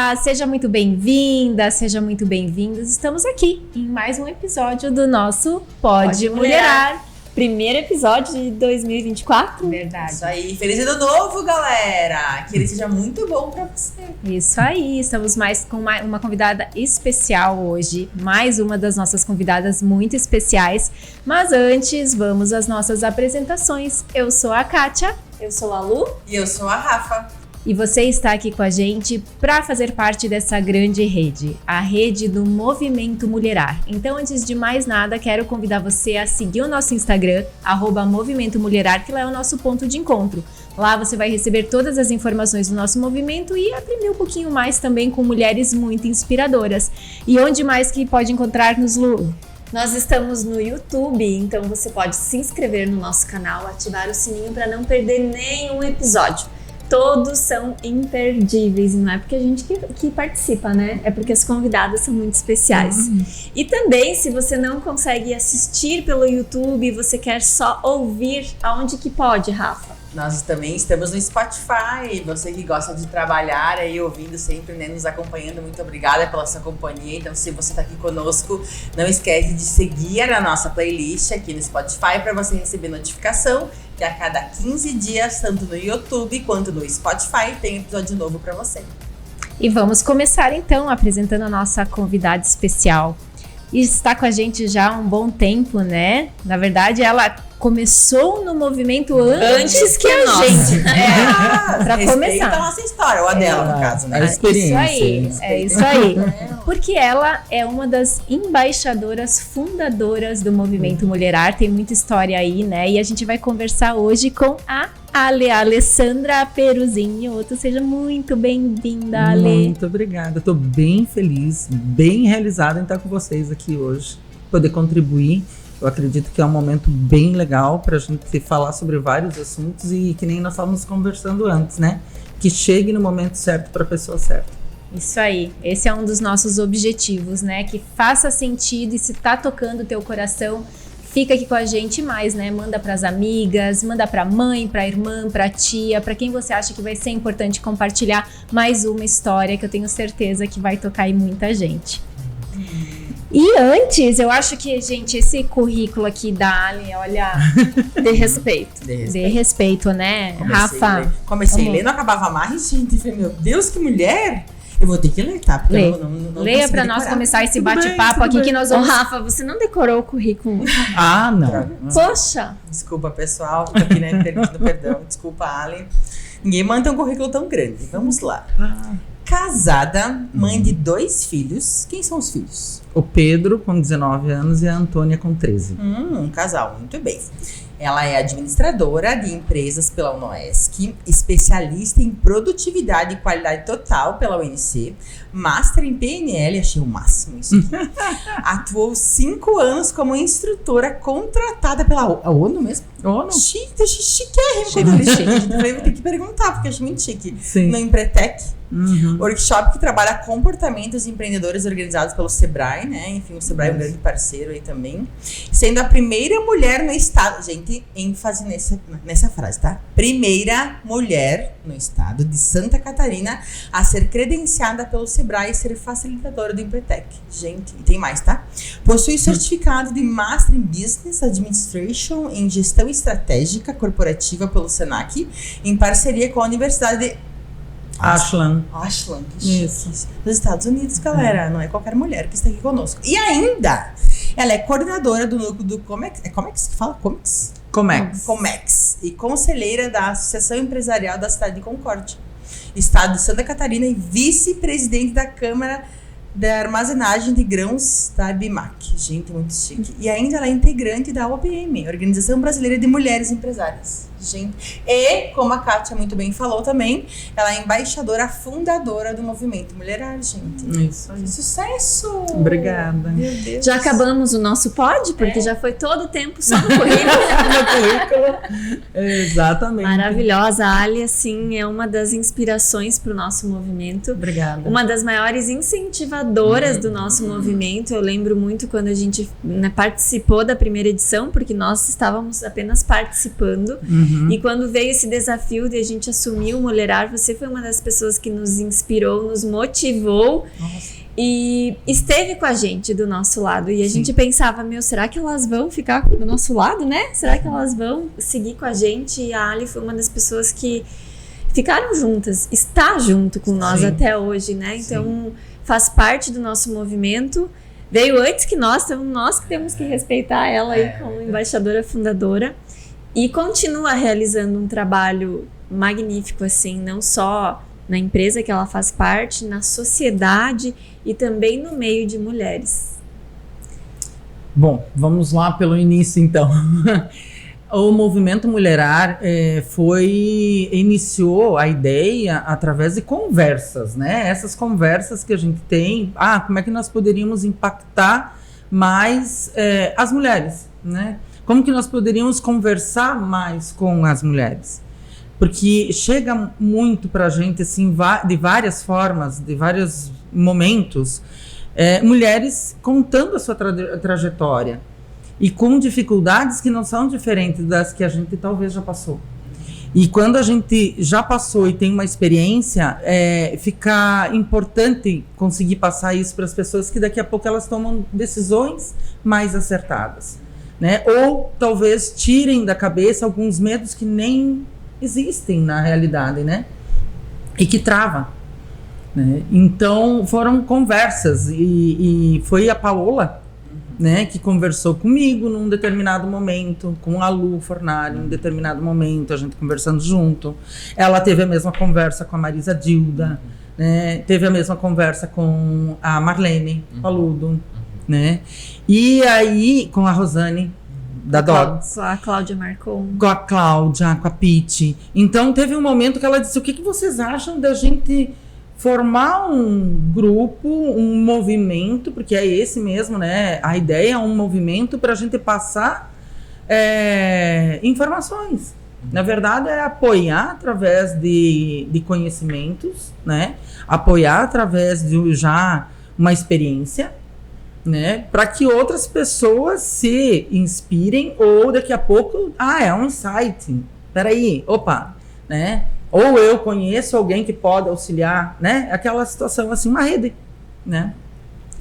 Olá, seja muito bem-vinda, seja muito bem-vindos. Estamos aqui em mais um episódio do nosso Pode Mulherar. Primeiro episódio de 2024. Verdade. Isso aí. Feliz ano novo, galera! Que ele seja muito bom pra você. Isso aí. Estamos mais com uma convidada especial hoje. Mais uma das nossas convidadas muito especiais. Mas antes, vamos às nossas apresentações. Eu sou a Kátia. Eu sou a Lu. E eu sou a Rafa. E você está aqui com a gente para fazer parte dessa grande rede, a rede do Movimento Mulherar. Então, antes de mais nada, quero convidar você a seguir o nosso Instagram, @Movimento Mulherar, que lá é o nosso ponto de encontro. Lá você vai receber todas as informações do nosso movimento e aprender um pouquinho mais também com mulheres muito inspiradoras. E onde mais que pode encontrar-nos, Lu? Nós estamos no YouTube, então você pode se inscrever no nosso canal, ativar o sininho para não perder nenhum episódio. Todos são imperdíveis, não é porque a gente que participa, né? É porque as convidadas são muito especiais. E também, se você não consegue assistir pelo YouTube, você quer só ouvir, aonde que pode, Rafa? Nós também estamos no Spotify. Você que gosta de trabalhar aí, ouvindo sempre, né, nos acompanhando, muito obrigada pela sua companhia. Então, se você está aqui conosco, não esquece de seguir a nossa playlist aqui no Spotify para você receber notificação que a cada 15 dias, tanto no YouTube quanto no Spotify, tem episódio novo para você. E vamos começar então apresentando a nossa convidada especial. E está com a gente já há um bom tempo, né? Na verdade, ela começou no movimento antes que a gente. Para começar. A nossa história, ou a dela, no caso, né? A experiência. É isso aí. Porque ela é uma das embaixadoras fundadoras do Movimento Mulherar. Tem muita história aí, né? E a gente vai conversar hoje com a Alessandra Peruzinho. Seja muito bem-vinda, Ale. Muito obrigada. Estou bem feliz, bem realizada em estar com vocês aqui hoje, poder contribuir. Eu acredito que é um momento bem legal para a gente falar sobre vários assuntos e que nem nós estávamos conversando antes, né? Que chegue no momento certo para a pessoa certa. Isso aí. Esse é um dos nossos objetivos, né? Que faça sentido e se tá tocando o teu coração, fica aqui com a gente mais, né? Manda pras amigas, manda pra mãe, pra irmã, pra tia, pra quem você acha que vai ser importante compartilhar mais uma história que eu tenho certeza que vai tocar em muita gente. E antes, eu acho que, gente, esse currículo aqui da Ali, olha, de respeito. De respeito, né? Rafa? Comecei a ler, não acabava mais, gente. Falei, meu Deus, que mulher! Eu vou ter que ler, tá? Porque eu não leia pra nós começar esse bate-papo aqui que nós vamos... Rafa, você não decorou o currículo? Ah, não. Poxa! Desculpa, pessoal. Tô aqui, né, pedindo perdão. Desculpa, Ali. Ninguém manda um currículo tão grande. Vamos lá. Casada, mãe de 2 filhos. Quem são os filhos? O Pedro, com 19 anos, e a Antônia, com 13. Um casal, muito bem. Ela é administradora de empresas pela UNOESC, especialista em produtividade e qualidade total pela UNC, master em PNL, achei o máximo isso aqui. Atuou 5 anos como instrutora contratada pela ONU mesmo? ONU? Chiquérrimo. Vou ter que perguntar, porque achei muito chique. Sim. No Empretec. Workshop que trabalha comportamentos empreendedores organizados pelo Sebrae, né? Enfim, o Sebrae é um grande parceiro aí também. Sendo a primeira mulher no estado, gente, ênfase nessa frase, tá? Primeira mulher no estado de Santa Catarina a ser credenciada pelo Sebrae e ser facilitadora do Empretec. Gente, e tem mais, tá? Possui certificado de Master in Business Administration em Gestão Estratégica Corporativa pelo Senac, em parceria com a Universidade de Ashland. Isso. Dos Estados Unidos, galera. Não é qualquer mulher que está aqui conosco. E ainda, ela é coordenadora do núcleo do Comex. É Comex que fala? Comex. E conselheira da Associação Empresarial da cidade de Concórdia, estado de Santa Catarina, e vice-presidente da Câmara da Armazenagem de Grãos da BIMAC. Gente, muito chique. E ainda ela é integrante da OBM, Organização Brasileira de Mulheres Empresárias. Gente. E, como a Kátia muito bem falou também, ela é embaixadora fundadora do Movimento Mulherar, gente. Isso aí. Sucesso! Obrigada. Meu Deus. Já acabamos o nosso pod, porque já foi todo o tempo só no currículo. Exatamente. Maravilhosa. A Ali, assim, é uma das inspirações para o nosso movimento. Obrigada. Uma das maiores incentivadoras do nosso movimento. Eu lembro muito quando a gente participou da primeira edição, porque nós estávamos apenas participando. E quando veio esse desafio de a gente assumir o Mulherar, você foi uma das pessoas que nos inspirou, nos motivou. Nossa. E esteve com a gente do nosso lado. E a gente pensava, será que elas vão ficar do nosso lado, né? Será que elas vão seguir com a gente? E a Ali foi uma das pessoas que ficaram juntas, está junto com nós até hoje, né? Então, faz parte do nosso movimento. Veio antes que nós, então nós que temos que respeitar ela aí como embaixadora fundadora. E continua realizando um trabalho magnífico, assim, não só na empresa que ela faz parte, na sociedade e também no meio de mulheres. Bom, vamos lá pelo início, então. O movimento Mulherar iniciou a ideia através de conversas, né? Essas conversas que a gente tem, como é que nós poderíamos impactar mais as mulheres, né? Como que nós poderíamos conversar mais com as mulheres? Porque chega muito pra gente, assim, de várias formas, de vários momentos, mulheres contando a sua trajetória e com dificuldades que não são diferentes das que a gente talvez já passou. E quando a gente já passou e tem uma experiência, fica importante conseguir passar isso para as pessoas, que daqui a pouco elas tomam decisões mais acertadas, né? Ou talvez tirem da cabeça alguns medos que nem existem na realidade, né? E que trava, né? Então foram conversas e foi a Paola, né, que conversou comigo num determinado momento, com a Lu Fornari num determinado momento, a gente conversando junto. Ela teve a mesma conversa com a Marisa Dilda, né? Teve a mesma conversa com a Marlene Paludo, né? E aí com a Rosane da Dogs. Com a Cláudia Marcon. Com a Cláudia, com a Pete. Então teve um momento que ela disse: o que vocês acham da gente formar um grupo, um movimento, porque é esse mesmo, né? A ideia é um movimento para a gente passar informações. Na verdade, é apoiar através de conhecimentos, né? Apoiar através de já uma experiência, né, para que outras pessoas se inspirem, ou daqui a pouco, é um insight, peraí, opa, né, ou eu conheço alguém que pode auxiliar, né, aquela situação assim, uma rede, né,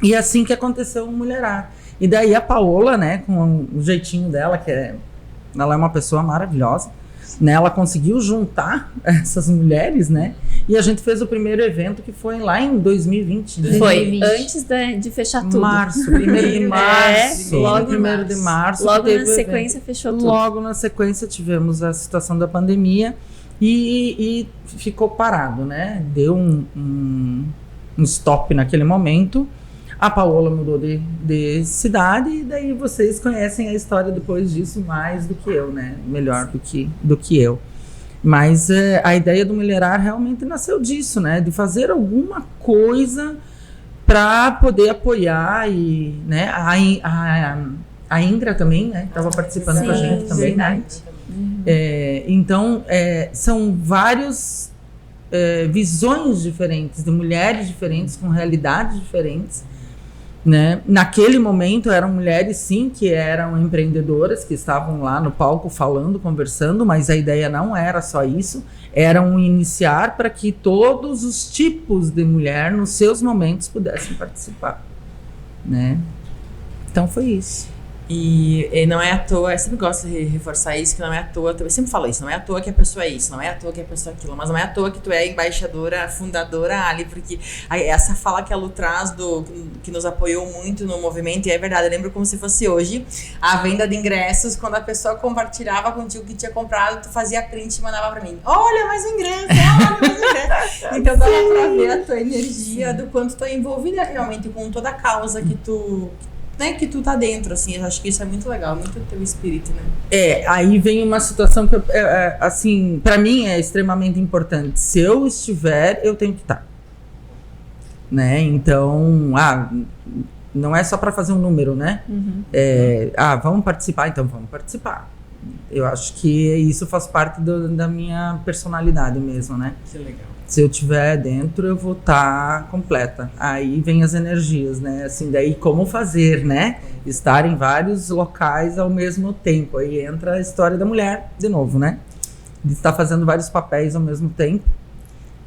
e assim que aconteceu o Mulherar. E daí a Paola, né, com o jeitinho dela, ela é uma pessoa maravilhosa, né, ela conseguiu juntar essas mulheres, né, e a gente fez o primeiro evento, que foi lá em 2020. Foi antes de fechar tudo. Março, 1º de março. Logo 1º de março. Logo na sequência fechou tudo. Logo na sequência tivemos a situação da pandemia e ficou parado, né? Deu um stop naquele momento. A Paola mudou de cidade, e daí vocês conhecem a história depois disso mais do que eu, né? Melhor do que eu. Mas a ideia do Mulherar realmente nasceu disso, né? De fazer alguma coisa para poder apoiar, e, né? A Indra também, né? Estava participando com a gente também, verdade. Né? Então, são várias visões diferentes, de mulheres diferentes, com realidades diferentes, né? Naquele momento eram mulheres, sim, que eram empreendedoras, que estavam lá no palco falando, conversando, mas a ideia não era só isso, era um iniciar para que todos os tipos de mulher, nos seus momentos, pudessem participar, né? Então foi isso. E não é à toa, eu sempre gosto de reforçar isso, que não é à toa, eu sempre falo isso, não é à toa que a pessoa é isso, não é à toa que a pessoa é aquilo, mas não é à toa que tu é embaixadora, fundadora ali, porque essa fala que a Lu traz, que nos apoiou muito no movimento, e é verdade, eu lembro como se fosse hoje, a venda de ingressos, quando a pessoa compartilhava contigo que tinha comprado, tu fazia print e mandava pra mim, olha mais um ingresso, olha mais um ingresso. Então dava pra ver a tua energia, do quanto tu é envolvida realmente com toda a causa que tu... né, que tu tá dentro, assim, eu acho que isso é muito legal, muito teu espírito, né? Aí vem uma situação que, assim, pra mim é extremamente importante. Se eu estiver, eu tenho que estar, né? Então, não é só pra fazer um número, né? Vamos participar, então vamos participar. Eu acho que isso faz parte da minha personalidade mesmo, né? Que legal. Se eu estiver dentro, eu vou estar completa. Aí vem as energias, né? Assim, daí como fazer, né? Estar em vários locais ao mesmo tempo. Aí entra a história da mulher de novo, né? de estar fazendo vários papéis ao mesmo tempo,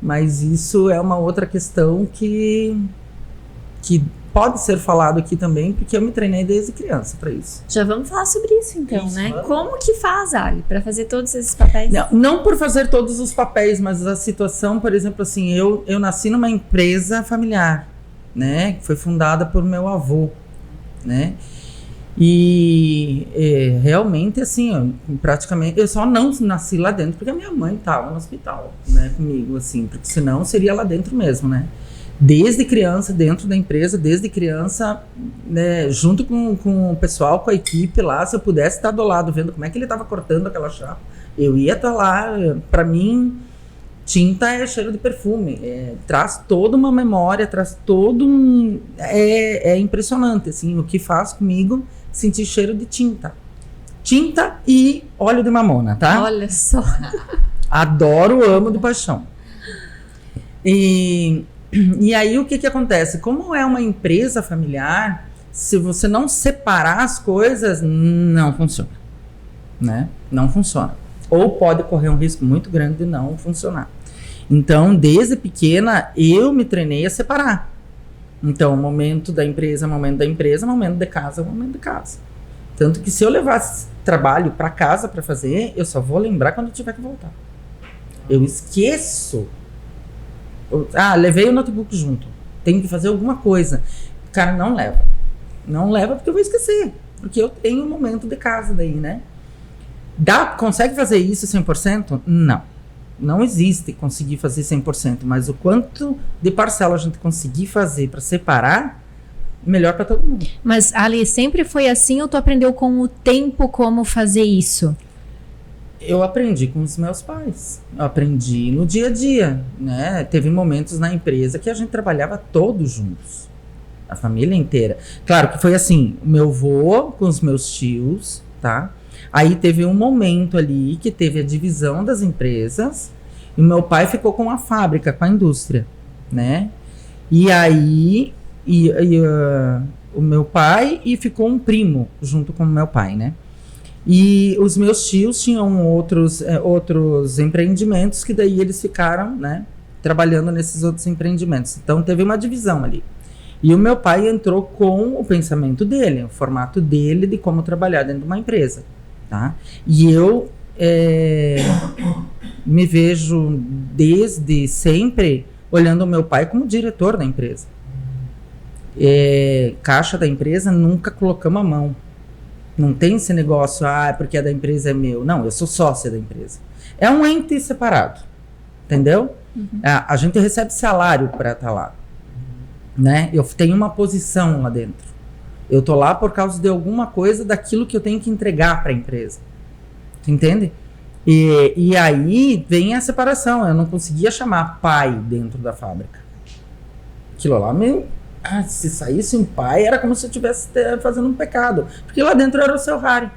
mas isso é uma outra questão que pode ser falado aqui também, porque eu me treinei desde criança para isso. Já vamos falar sobre isso então, Isso, né? vamos. Como que faz, Ali, para fazer todos esses papéis? Não por fazer todos os papéis, mas a situação, por exemplo, assim, eu nasci numa empresa familiar, né? Que foi fundada por meu avô, né? E realmente, assim, praticamente, eu só não nasci lá dentro porque a minha mãe estava no hospital, né, comigo, assim, porque senão seria lá dentro mesmo, né? Desde criança, dentro da empresa, desde criança, né, junto com o pessoal, com a equipe lá, se eu pudesse estar do lado, vendo como é que ele estava cortando aquela chapa, eu ia estar lá. Para mim, tinta é cheiro de perfume, traz toda uma memória, traz todo um... É impressionante, assim, o que faz comigo sentir cheiro de tinta. Tinta e óleo de mamona, tá? Olha só. Adoro, amo de paixão. E aí o que acontece? Como é uma empresa familiar, se você não separar as coisas, não funciona, né? Não funciona. Ou pode correr um risco muito grande de não funcionar. Então, desde pequena, eu me treinei a separar. Então, o momento da empresa é o momento da empresa, o momento de casa é o momento de casa. Tanto que se eu levasse trabalho para casa para fazer, eu só vou lembrar quando eu tiver que voltar. Eu esqueço. Levei o notebook junto. Tenho que fazer alguma coisa. Cara, não leva. Não leva porque eu vou esquecer. Porque eu tenho um momento de casa daí, né? Consegue fazer isso 100%? Não. Não existe conseguir fazer 100%. Mas o quanto de parcela a gente conseguir fazer para separar, melhor para todo mundo. Mas, Ali, sempre foi assim ou tu aprendeu com o tempo como fazer isso? Eu aprendi com os meus pais, eu aprendi no dia a dia, né? Teve momentos na empresa que a gente trabalhava todos juntos, a família inteira. Claro que foi assim, o meu avô com os meus tios, tá? Aí teve um momento ali que teve a divisão das empresas e meu pai ficou com a fábrica, com a indústria, né? E aí o meu pai e ficou um primo junto com o meu pai, né? E os meus tios tinham outros empreendimentos que daí eles ficaram, né, trabalhando nesses outros empreendimentos. Então teve uma divisão ali. E o meu pai entrou com o pensamento dele, o formato dele de como trabalhar dentro de uma empresa, tá? E eu me vejo desde sempre olhando o meu pai como diretor da empresa. Caixa da empresa, nunca colocamos a mão. Não tem esse negócio, porque a da empresa é meu. Não, eu sou sócia da empresa. É um ente separado, entendeu? Uhum. A gente recebe salário para estar lá, né? Eu tenho uma posição lá dentro. Eu tô lá por causa de alguma coisa daquilo que eu tenho que entregar para a empresa. Tu entende? E aí vem a separação. Eu não conseguia chamar pai dentro da fábrica. Aquilo lá meio... se saísse um pai, era como se eu estivesse fazendo um pecado. Porque lá dentro era o seu Harry.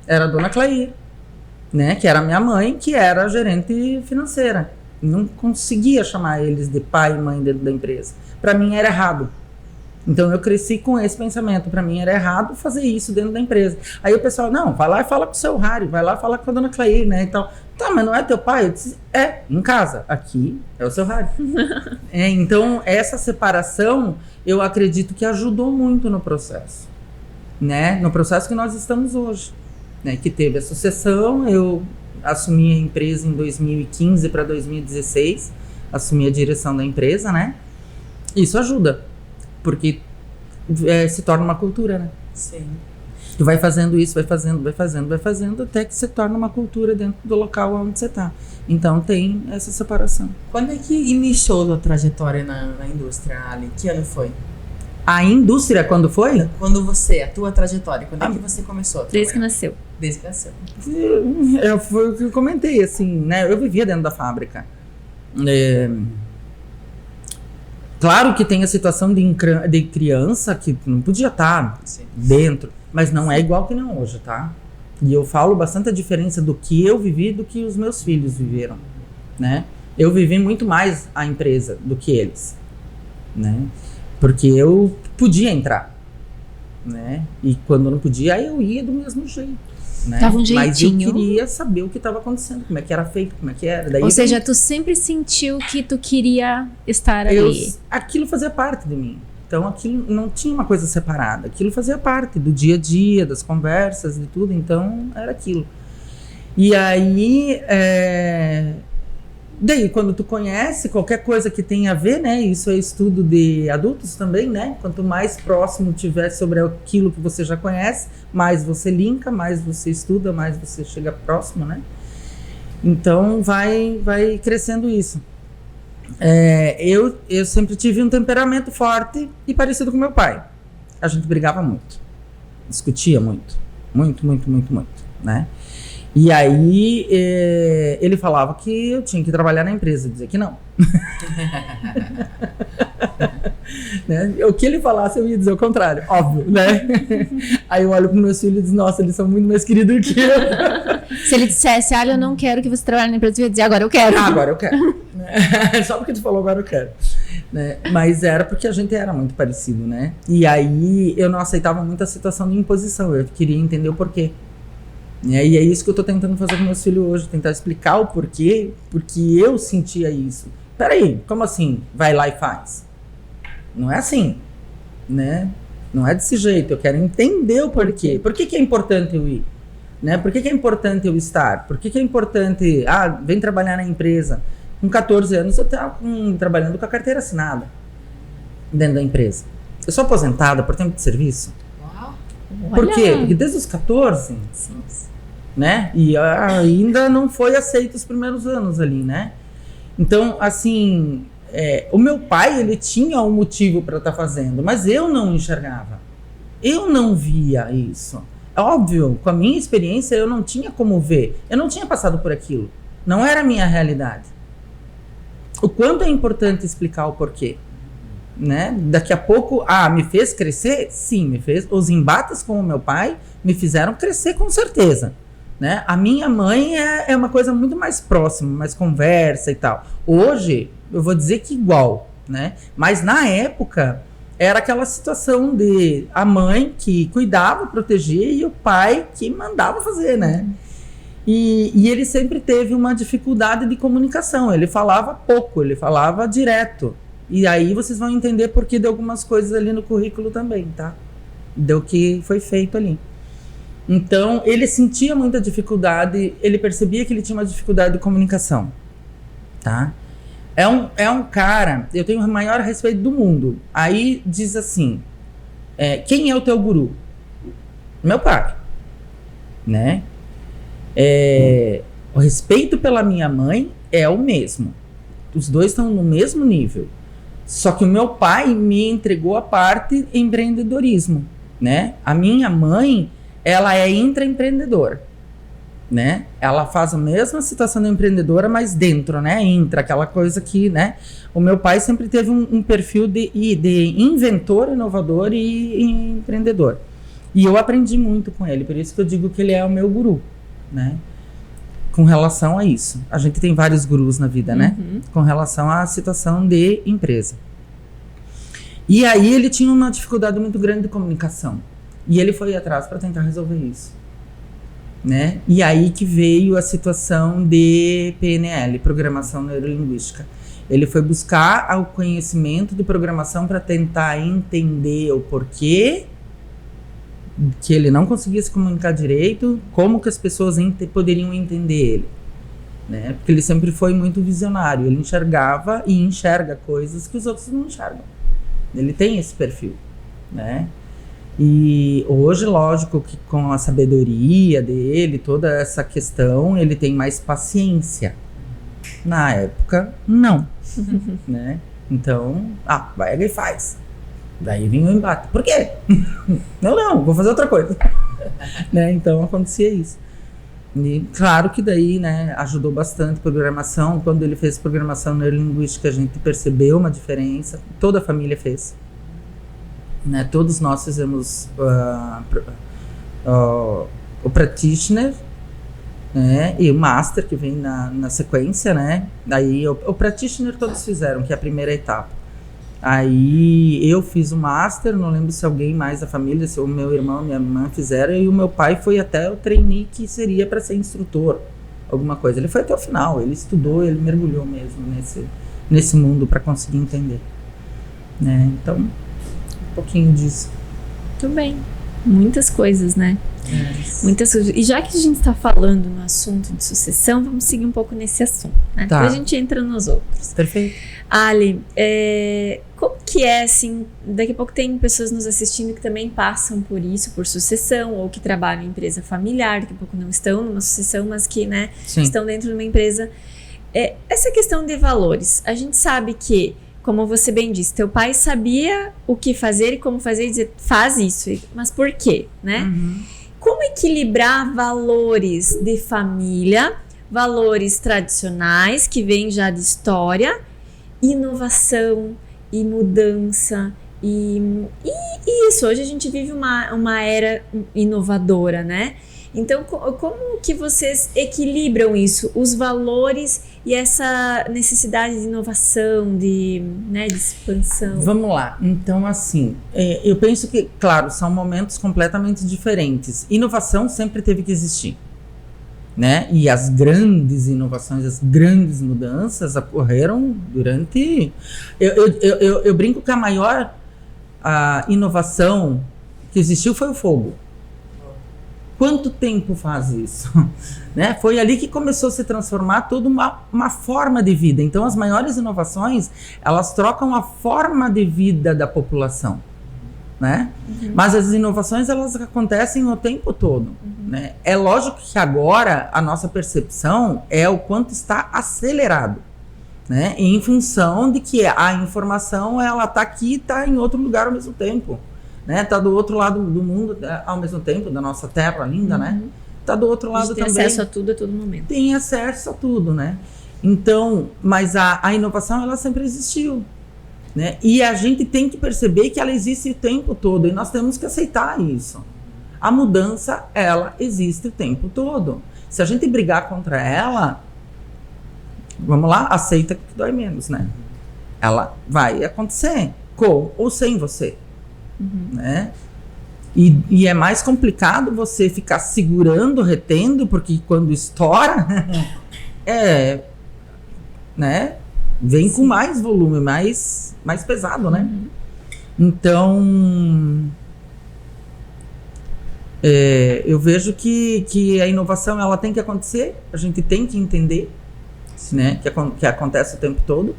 Era a dona Clair, né? Que era a minha mãe, que era a gerente financeira. Não conseguia chamar eles de pai e mãe dentro da empresa. Para mim era errado. Então eu cresci com esse pensamento. Para mim era errado fazer isso dentro da empresa. Aí o pessoal, não, vai lá e fala com o seu Harry, vai lá e fala com a dona Clair, né? Então, tá, mas não é teu pai? Eu disse, em casa. Aqui é o seu Harry. Então, essa separação, eu acredito que ajudou muito no processo, né? No processo que nós estamos hoje, né? Que teve a sucessão, eu assumi a empresa em 2015 para 2016, assumi a direção da empresa, né? Isso ajuda, porque se torna uma cultura, né? Sim. Tu vai fazendo isso, vai fazendo, até que se torna uma cultura dentro do local onde você tá. Então tem essa separação. Quando é que iniciou a tua trajetória na indústria, Ali? Que ano foi? A indústria, quando foi? A tua trajetória, quando é que você começou? Desde que nasceu. Desde que nasceu. Foi o que eu comentei, assim, né? Eu vivia dentro da fábrica. Claro que tem a situação de criança que não podia estar dentro, mas não é igual que não hoje, tá? E eu falo bastante a diferença do que eu vivi do que os meus filhos viveram, né? Eu vivi muito mais a empresa do que eles, né? Porque eu podia entrar, né? E quando não podia, eu ia do mesmo jeito. né? Dava um Mas eu jeitinho. queria saber o que estava acontecendo, como é que era feito, como é que era. Daí Ou seja, tu sempre sentiu que tu queria estar ali. aquilo fazia parte de mim. Então aquilo não tinha uma coisa separada. Aquilo fazia parte do dia a dia, das conversas, de tudo. Então era aquilo. E aí, daí quando tu conhece qualquer coisa que tenha a ver, né? Isso é estudo de adultos também, né? Quanto mais próximo tiver sobre aquilo que você já conhece, mais você linka, mais você estuda, mais você chega próximo, né? Então vai crescendo isso. Eu sempre tive um temperamento forte e parecido com meu pai. A gente brigava muito, discutia muito, né? E aí ele falava que eu tinha que trabalhar na empresa, dizia que não. Né? O que ele falasse eu ia dizer o contrário, óbvio, né? Aí eu olho para meus filhos e digo, nossa, eles são muito mais queridos que eu. Se ele dissesse, olha, eu não quero que você trabalhe na empresa, eu ia dizer, agora eu quero. Agora eu quero. Só porque tu falou, agora eu quero. Né? Mas era porque a gente era muito parecido, né? E aí eu não aceitava muito a situação de imposição, eu queria entender o porquê. E é isso que eu tô tentando fazer com meus filhos hoje, tentar explicar o porquê, porque eu sentia isso. Peraí, como assim? Vai lá e faz. Não é assim, né? Não é desse jeito, eu quero entender o porquê. Por que é importante eu ir? Né? Por que é importante eu estar? Por que é importante... vem trabalhar na empresa. Com 14 anos eu estava trabalhando com a carteira assinada dentro da empresa. Eu sou aposentada por tempo de serviço. Uau. Por quê? Porque desde os 14... Sim. Né? E ainda não foi aceito os primeiros anos ali, né? Então, assim, o meu pai, ele tinha um motivo para estar fazendo, mas eu não enxergava. Eu não via isso. Óbvio, com a minha experiência, eu não tinha como ver. Eu não tinha passado por aquilo. Não era a minha realidade. O quanto é importante explicar o porquê. Né? Daqui a pouco, me fez crescer? Sim, me fez. Os embates com o meu pai me fizeram crescer com certeza. Né? A minha mãe é uma coisa muito mais próxima, mais conversa e tal. Hoje, eu vou dizer que igual, né? Mas na época, era aquela situação de a mãe que cuidava, protegia e o pai que mandava fazer, né? E ele sempre teve uma dificuldade de comunicação. Ele falava pouco, ele falava direto. E aí vocês vão entender por que de algumas coisas ali no currículo também, tá? Do que foi feito ali. Então, ele sentia muita dificuldade, ele percebia que ele tinha uma dificuldade de comunicação, tá? É um cara, eu tenho o maior respeito do mundo. Aí diz assim, quem é o teu guru? Meu pai, né? O respeito pela minha mãe é o mesmo. Os dois estão no mesmo nível. Só que o meu pai me entregou a parte empreendedorismo, né? A minha mãe... ela é intraempreendedora, né? Ela faz a mesma situação da empreendedora, mas dentro, né? Aquela coisa que, né? O meu pai sempre teve um perfil de inventor, inovador e empreendedor. E eu aprendi muito com ele, por isso que eu digo que ele é o meu guru, né? Com relação a isso. A gente tem vários gurus na vida, né? Com relação à situação de empresa. E aí ele tinha uma dificuldade muito grande de comunicação. E ele foi atrás para tentar resolver isso, né? E aí que veio a situação de PNL, Programação Neurolinguística. Ele foi buscar o conhecimento de programação para tentar entender o porquê que ele não conseguia se comunicar direito, como que as pessoas poderiam entender ele, né? Porque ele sempre foi muito visionário, ele enxergava e enxerga coisas que os outros não enxergam. Ele tem esse perfil, né? E hoje, lógico que com a sabedoria dele, toda essa questão, ele tem mais paciência. Na época, não. Né? Então, vai e faz. Daí vinha o embate. Por quê? Não, vou fazer outra coisa. Né? Então, acontecia isso. E claro que daí, né, ajudou bastante programação. Quando ele fez programação neurolinguística, a gente percebeu uma diferença. Toda a família fez. Né, todos nós fizemos o practitioner, né, e o master que vem na sequência, né? Daí o practitioner todos fizeram, que é a primeira etapa. Aí eu fiz o master, não lembro se alguém mais da família, se o meu irmão, minha irmã fizeram, e o meu pai foi até o trainee que seria para ser instrutor, alguma coisa. Ele foi até o final, ele estudou, ele mergulhou mesmo nesse mundo para conseguir entender. Né? Então, um pouquinho disso. Muito bem. Muitas coisas, né? Muitas coisas. E já que a gente está falando no assunto de sucessão, vamos seguir um pouco nesse assunto, né? Tá. Depois a gente entra nos outros. Perfeito. Ali, como que é, assim, daqui a pouco tem pessoas nos assistindo que também passam por isso, por sucessão, ou que trabalham em empresa familiar, daqui a pouco não estão numa sucessão, mas que, né, estão dentro de uma empresa. Essa questão de valores, a gente sabe que, como você bem disse, teu pai sabia o que fazer e como fazer, e dizer, faz isso, mas por quê, né? Uhum. Como equilibrar valores de família, valores tradicionais, que vêm já de história, inovação e mudança, e isso, hoje a gente vive uma era inovadora, né? Então, como que vocês equilibram isso, os valores e essa necessidade de inovação, de expansão? Vamos lá. Então, assim, eu penso que, claro, são momentos completamente diferentes. Inovação sempre teve que existir, né? E as grandes inovações, as grandes mudanças ocorreram durante... Eu brinco que a maior inovação que existiu foi o fogo. Quanto tempo faz isso? Né? Foi ali que começou a se transformar toda uma forma de vida. Então, as maiores inovações, elas trocam a forma de vida da população. Né? Uhum. Mas as inovações, elas acontecem o tempo todo. Uhum. Né? É lógico que agora a nossa percepção é o quanto está acelerado. Né? Em função de que a informação, ela está aqui e está em outro lugar ao mesmo tempo. Né? Tá do outro lado do mundo ao mesmo tempo, da nossa terra linda, né? Tá do outro lado também. Tem acesso a tudo a todo momento. Tem acesso a tudo, né? Então, mas a inovação, ela sempre existiu, né? E a gente tem que perceber que ela existe o tempo todo e nós temos que aceitar isso. A mudança, ela existe o tempo todo. Se a gente brigar contra ela, vamos lá, aceita que dói menos, né? Ela vai acontecer, com ou sem você. Uhum. Né? E é mais complicado você ficar segurando, retendo, porque quando estoura, né? Vem Sim. com mais volume, mais pesado, né? Uhum. Então, eu vejo que a inovação, ela tem que acontecer, a gente tem que entender, né? Que acontece o tempo todo,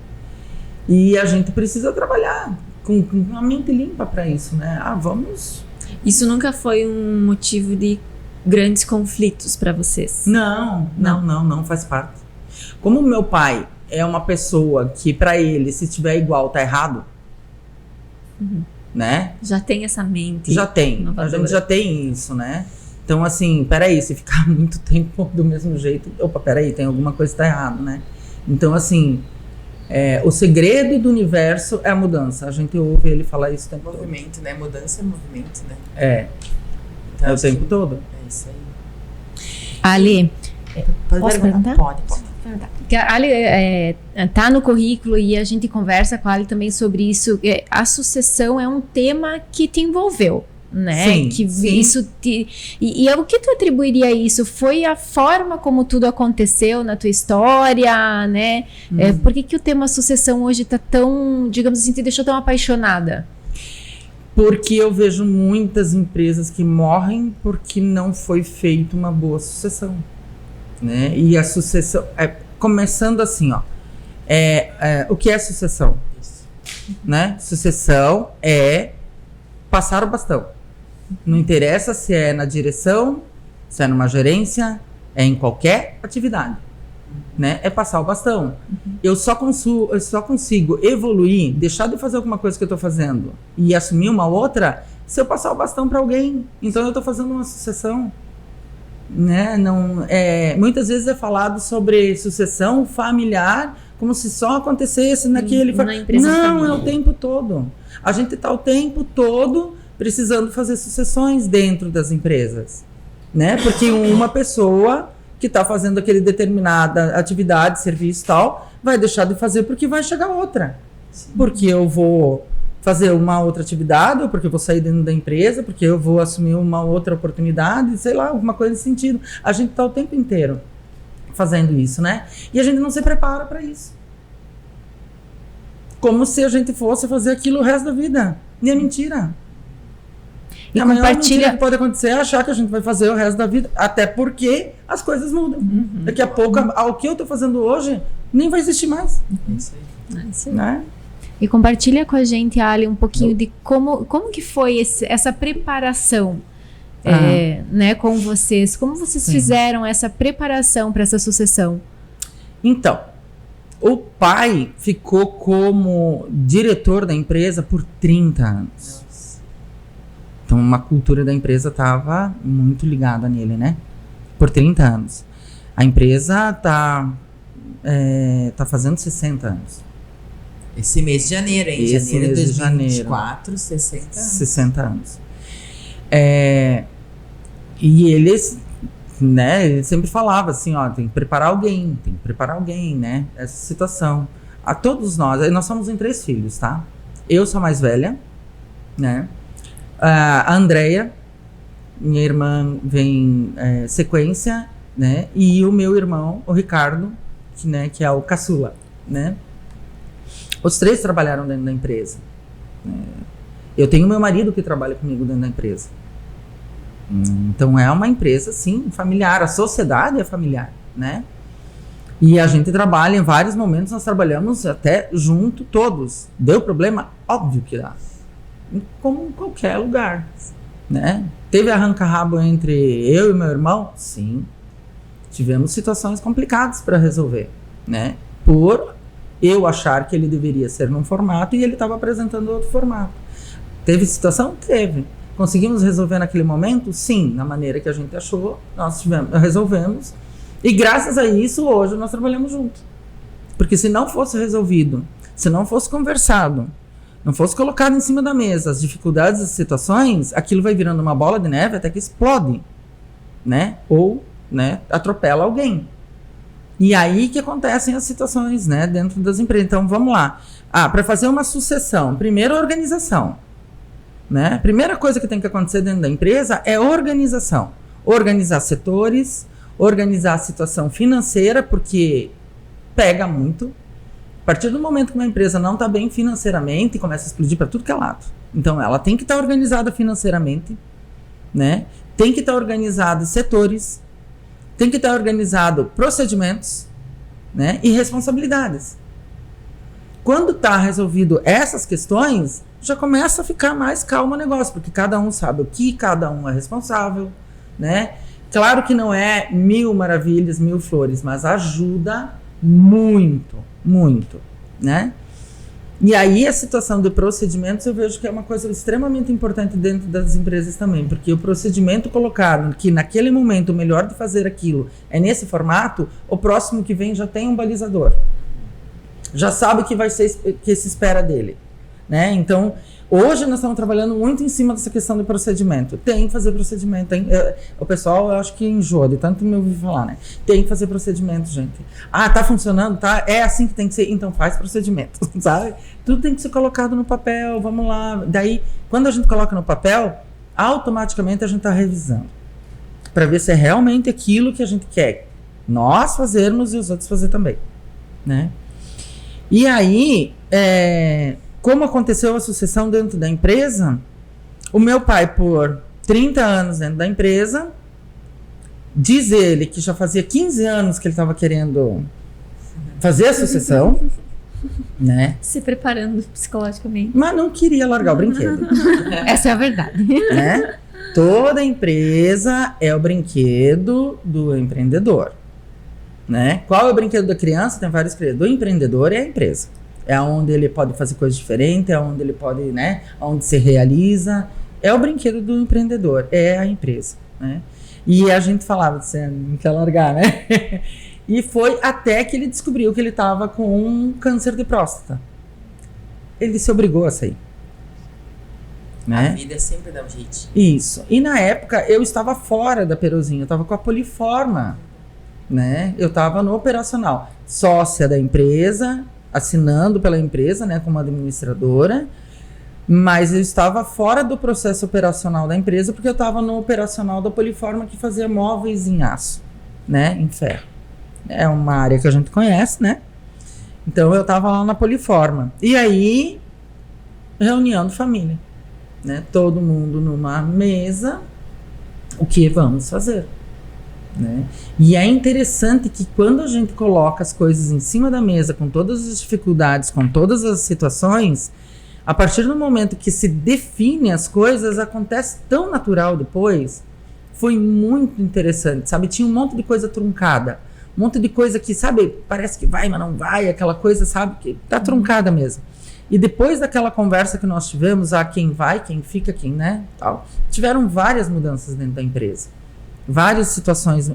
e a gente precisa trabalhar com uma mente limpa para isso, né? Vamos... Isso nunca foi um motivo de grandes conflitos para vocês? Não, faz parte. Como meu pai é uma pessoa que para ele, se estiver igual, tá errado, uhum. né? Já tem essa mente. Já tem, inovadora. A gente já tem isso, né? Então, assim, peraí, se ficar muito tempo do mesmo jeito, peraí, tem alguma coisa que tá errado, né? Então, assim... o segredo do universo é a mudança. A gente ouve ele falar isso o tempo todo. Movimento, né? Mudança é movimento, né? Então, é o tempo todo. É isso aí. Ali, posso perguntar? Pode. A Ali tá no currículo e a gente conversa com a Ali também sobre isso. A sucessão é um tema que te envolveu, né? Sim. Isso e o que tu atribuiria a isso? Foi a forma como tudo aconteceu na tua história, né? Por que o tema sucessão hoje tá tão, digamos assim, te deixou tão apaixonada? Porque eu vejo muitas empresas que morrem porque não foi feita uma boa sucessão, né? E a sucessão, começando assim, ó, o que é sucessão? Né? Sucessão é passar o bastão. Não interessa se é na direção, se é numa gerência, é em qualquer atividade, né? É passar o bastão. Eu só consigo evoluir, deixar de fazer alguma coisa que eu estou fazendo e assumir uma outra, se eu passar o bastão para alguém. Então eu estou fazendo uma sucessão, né? Não, muitas vezes é falado sobre sucessão familiar como se só acontecesse naquele... Não, é o tempo todo. A gente está o tempo todo precisando fazer sucessões dentro das empresas, né? Porque uma pessoa que está fazendo aquele determinada atividade, serviço e tal, vai deixar de fazer porque vai chegar outra. Porque eu vou fazer uma outra atividade, ou porque eu vou sair dentro da empresa, porque eu vou assumir uma outra oportunidade, sei lá, alguma coisa nesse sentido. A gente tá o tempo inteiro fazendo isso, né? E a gente não se prepara para isso. Como se a gente fosse fazer aquilo o resto da vida. E é mentira. E a maior compartilha... mentira que pode acontecer é achar que a gente vai fazer o resto da vida, até porque as coisas mudam. Daqui a pouco, o que eu tô fazendo hoje nem vai existir mais. Isso aí. Né? E compartilha com a gente, Ali, um pouquinho de como que foi essa preparação né, com vocês. Como vocês fizeram essa preparação para essa sucessão? Então, o pai ficou como diretor da empresa por 30 anos. Então, uma cultura da empresa estava muito ligada nele, né? Por 30 anos. A empresa tá fazendo 60 anos. Esse mês de janeiro, hein? Esse Janeiro de mês de 2024, 60 anos. 60 anos. E eles, né, ele sempre falava assim, ó, tem que preparar alguém, né, essa situação. A todos nós somos em 3 filhos, tá? Eu sou a mais velha, né? A Andrea, minha irmã, vem sequência, né? E o meu irmão, o Ricardo, que é o caçula, né? Os 3 trabalharam dentro da empresa. Eu tenho meu marido que trabalha comigo dentro da empresa. Então é uma empresa, sim, familiar. A sociedade é familiar, né? E a gente trabalha em vários momentos, nós trabalhamos até junto todos. Deu problema? Óbvio que dá. Como em qualquer lugar, né? Teve arranca-rabo entre eu e meu irmão? Sim. Tivemos situações complicadas para resolver, né? Por eu achar que ele deveria ser num formato e ele estava apresentando outro formato. Teve situação? Teve. Conseguimos resolver naquele momento? Sim. Na maneira que a gente achou, nós resolvemos. E graças a isso, hoje nós trabalhamos juntos. Porque se não fosse resolvido, se não fosse conversado, não fosse colocado em cima da mesa as dificuldades, as situações, aquilo vai virando uma bola de neve até que explode, né? Ou, né, atropela alguém. E aí que acontecem as situações, né, dentro das empresas. Então, vamos lá. Para fazer uma sucessão, primeiro, organização. Né? A primeira coisa que tem que acontecer dentro da empresa é organização. Organizar setores, organizar a situação financeira, porque pega muito. A partir do momento que uma empresa não está bem financeiramente, começa a explodir para tudo que é lado. Então, ela tem que estar organizada financeiramente, né? Tem que estar organizado setores, tem que estar organizado procedimentos, né? E responsabilidades. Quando está resolvido essas questões, já começa a ficar mais calmo o negócio, porque cada um sabe o que cada um é responsável, né? Claro que não é 1000 maravilhas, 1000 flores, mas ajuda muito, muito, né? E aí a situação de procedimentos eu vejo que é uma coisa extremamente importante dentro das empresas também, porque o procedimento colocado, que naquele momento o melhor de fazer aquilo é nesse formato, o próximo que vem já tem um balizador. Já sabe o que vai ser, que se espera dele, né? Então, hoje nós estamos trabalhando muito em cima dessa questão do procedimento. Tem que fazer procedimento. O pessoal, eu acho que enjoa de tanto me ouvir falar, né? Tem que fazer procedimento, gente. Tá funcionando, tá? É assim que tem que ser. Então faz procedimento, sabe? Tudo tem que ser colocado no papel, vamos lá. Daí, quando a gente coloca no papel, automaticamente a gente está revisando. Para ver se é realmente aquilo que a gente quer nós fazermos e os outros fazer também, né? E aí, como aconteceu a sucessão dentro da empresa, o meu pai, por 30 anos dentro da empresa, diz ele que já fazia 15 anos que ele estava querendo fazer a sucessão, né? Se preparando psicologicamente. Mas não queria largar o brinquedo. Essa é a verdade. Né? Toda empresa é o brinquedo do empreendedor. Né? Qual é o brinquedo da criança? Tem vários brinquedos. Do empreendedor é a empresa. É onde ele pode fazer coisas diferentes, é onde ele pode, né? Onde se realiza. É o brinquedo do empreendedor, é a empresa, né? E a gente falava, você não quer largar, né? E foi até que ele descobriu que ele estava com um câncer de próstata. Ele se obrigou a sair. Né? A vida sempre dá um jeito. Isso. E na época eu estava fora da Perozinho, eu estava com a Poliforma, né? Eu estava no operacional, sócia da empresa, assinando pela empresa, né, como administradora, mas eu estava fora do processo operacional da empresa porque eu estava no operacional da Poliforma, que fazia móveis em aço, né, em ferro. É uma área que a gente conhece, né? Então eu estava lá na Poliforma. E aí, reunião de família, né? Todo mundo numa mesa, o que vamos fazer? Né? E é interessante que quando a gente coloca as coisas em cima da mesa, com todas as dificuldades, com todas as situações, a partir do momento que se define as coisas, acontece tão natural depois. Foi muito interessante, sabe? Tinha um monte de coisa truncada, um monte de coisa que, sabe, parece que vai, mas não vai, aquela coisa, sabe, que tá truncada mesmo. E depois daquela conversa que nós tivemos, quem vai, quem fica, quem, né, tal, tiveram várias mudanças dentro da empresa. Várias situações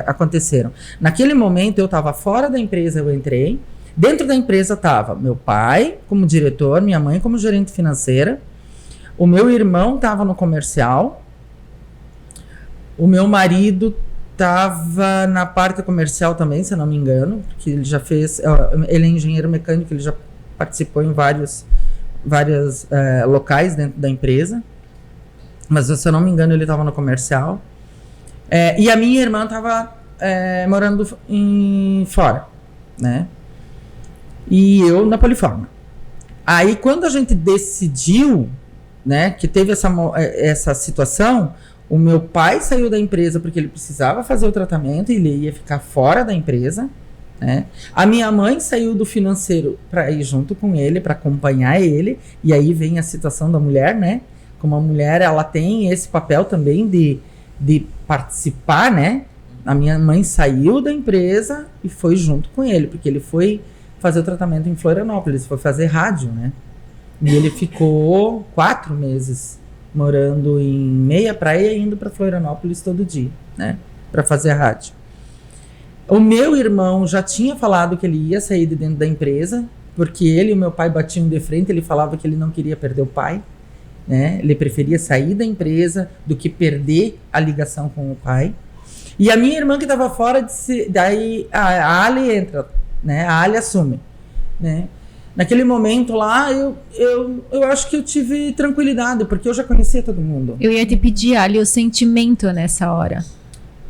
aconteceram. Naquele momento eu estava fora da empresa, eu entrei. Dentro da empresa estava meu pai como diretor, minha mãe como gerente financeira. O meu irmão estava no comercial. O meu marido estava na parte comercial também, se eu não me engano. Porque ele já fez... Ele é engenheiro mecânico, ele já participou em vários locais dentro da empresa. Mas, se eu não me engano, ele estava no comercial. E a minha irmã estava morando fora, né? E eu na Poliforma. Aí, quando a gente decidiu, né, que teve essa situação, o meu pai saiu da empresa porque ele precisava fazer o tratamento e ele ia ficar fora da empresa, né? A minha mãe saiu do financeiro para ir junto com ele, para acompanhar ele. E aí vem a situação da mulher, né? Como a mulher, ela tem esse papel também de participar, né? A minha mãe saiu da empresa e foi junto com ele, porque ele foi fazer o tratamento em Florianópolis, foi fazer rádio, né? E ele ficou 4 meses morando em Meia Praia e indo para Florianópolis todo dia, né? Para fazer rádio. O meu irmão já tinha falado que ele ia sair de dentro da empresa, porque ele e o meu pai batiam de frente, ele falava que ele não queria perder o pai. Né? Ele preferia sair da empresa do que perder a ligação com o pai. E a minha irmã que estava fora, daí a Ali entra, né? A Ali assume, né? Naquele momento lá, eu acho que eu tive tranquilidade, porque eu já conhecia todo mundo. Eu ia te pedir, Ali, o sentimento nessa hora.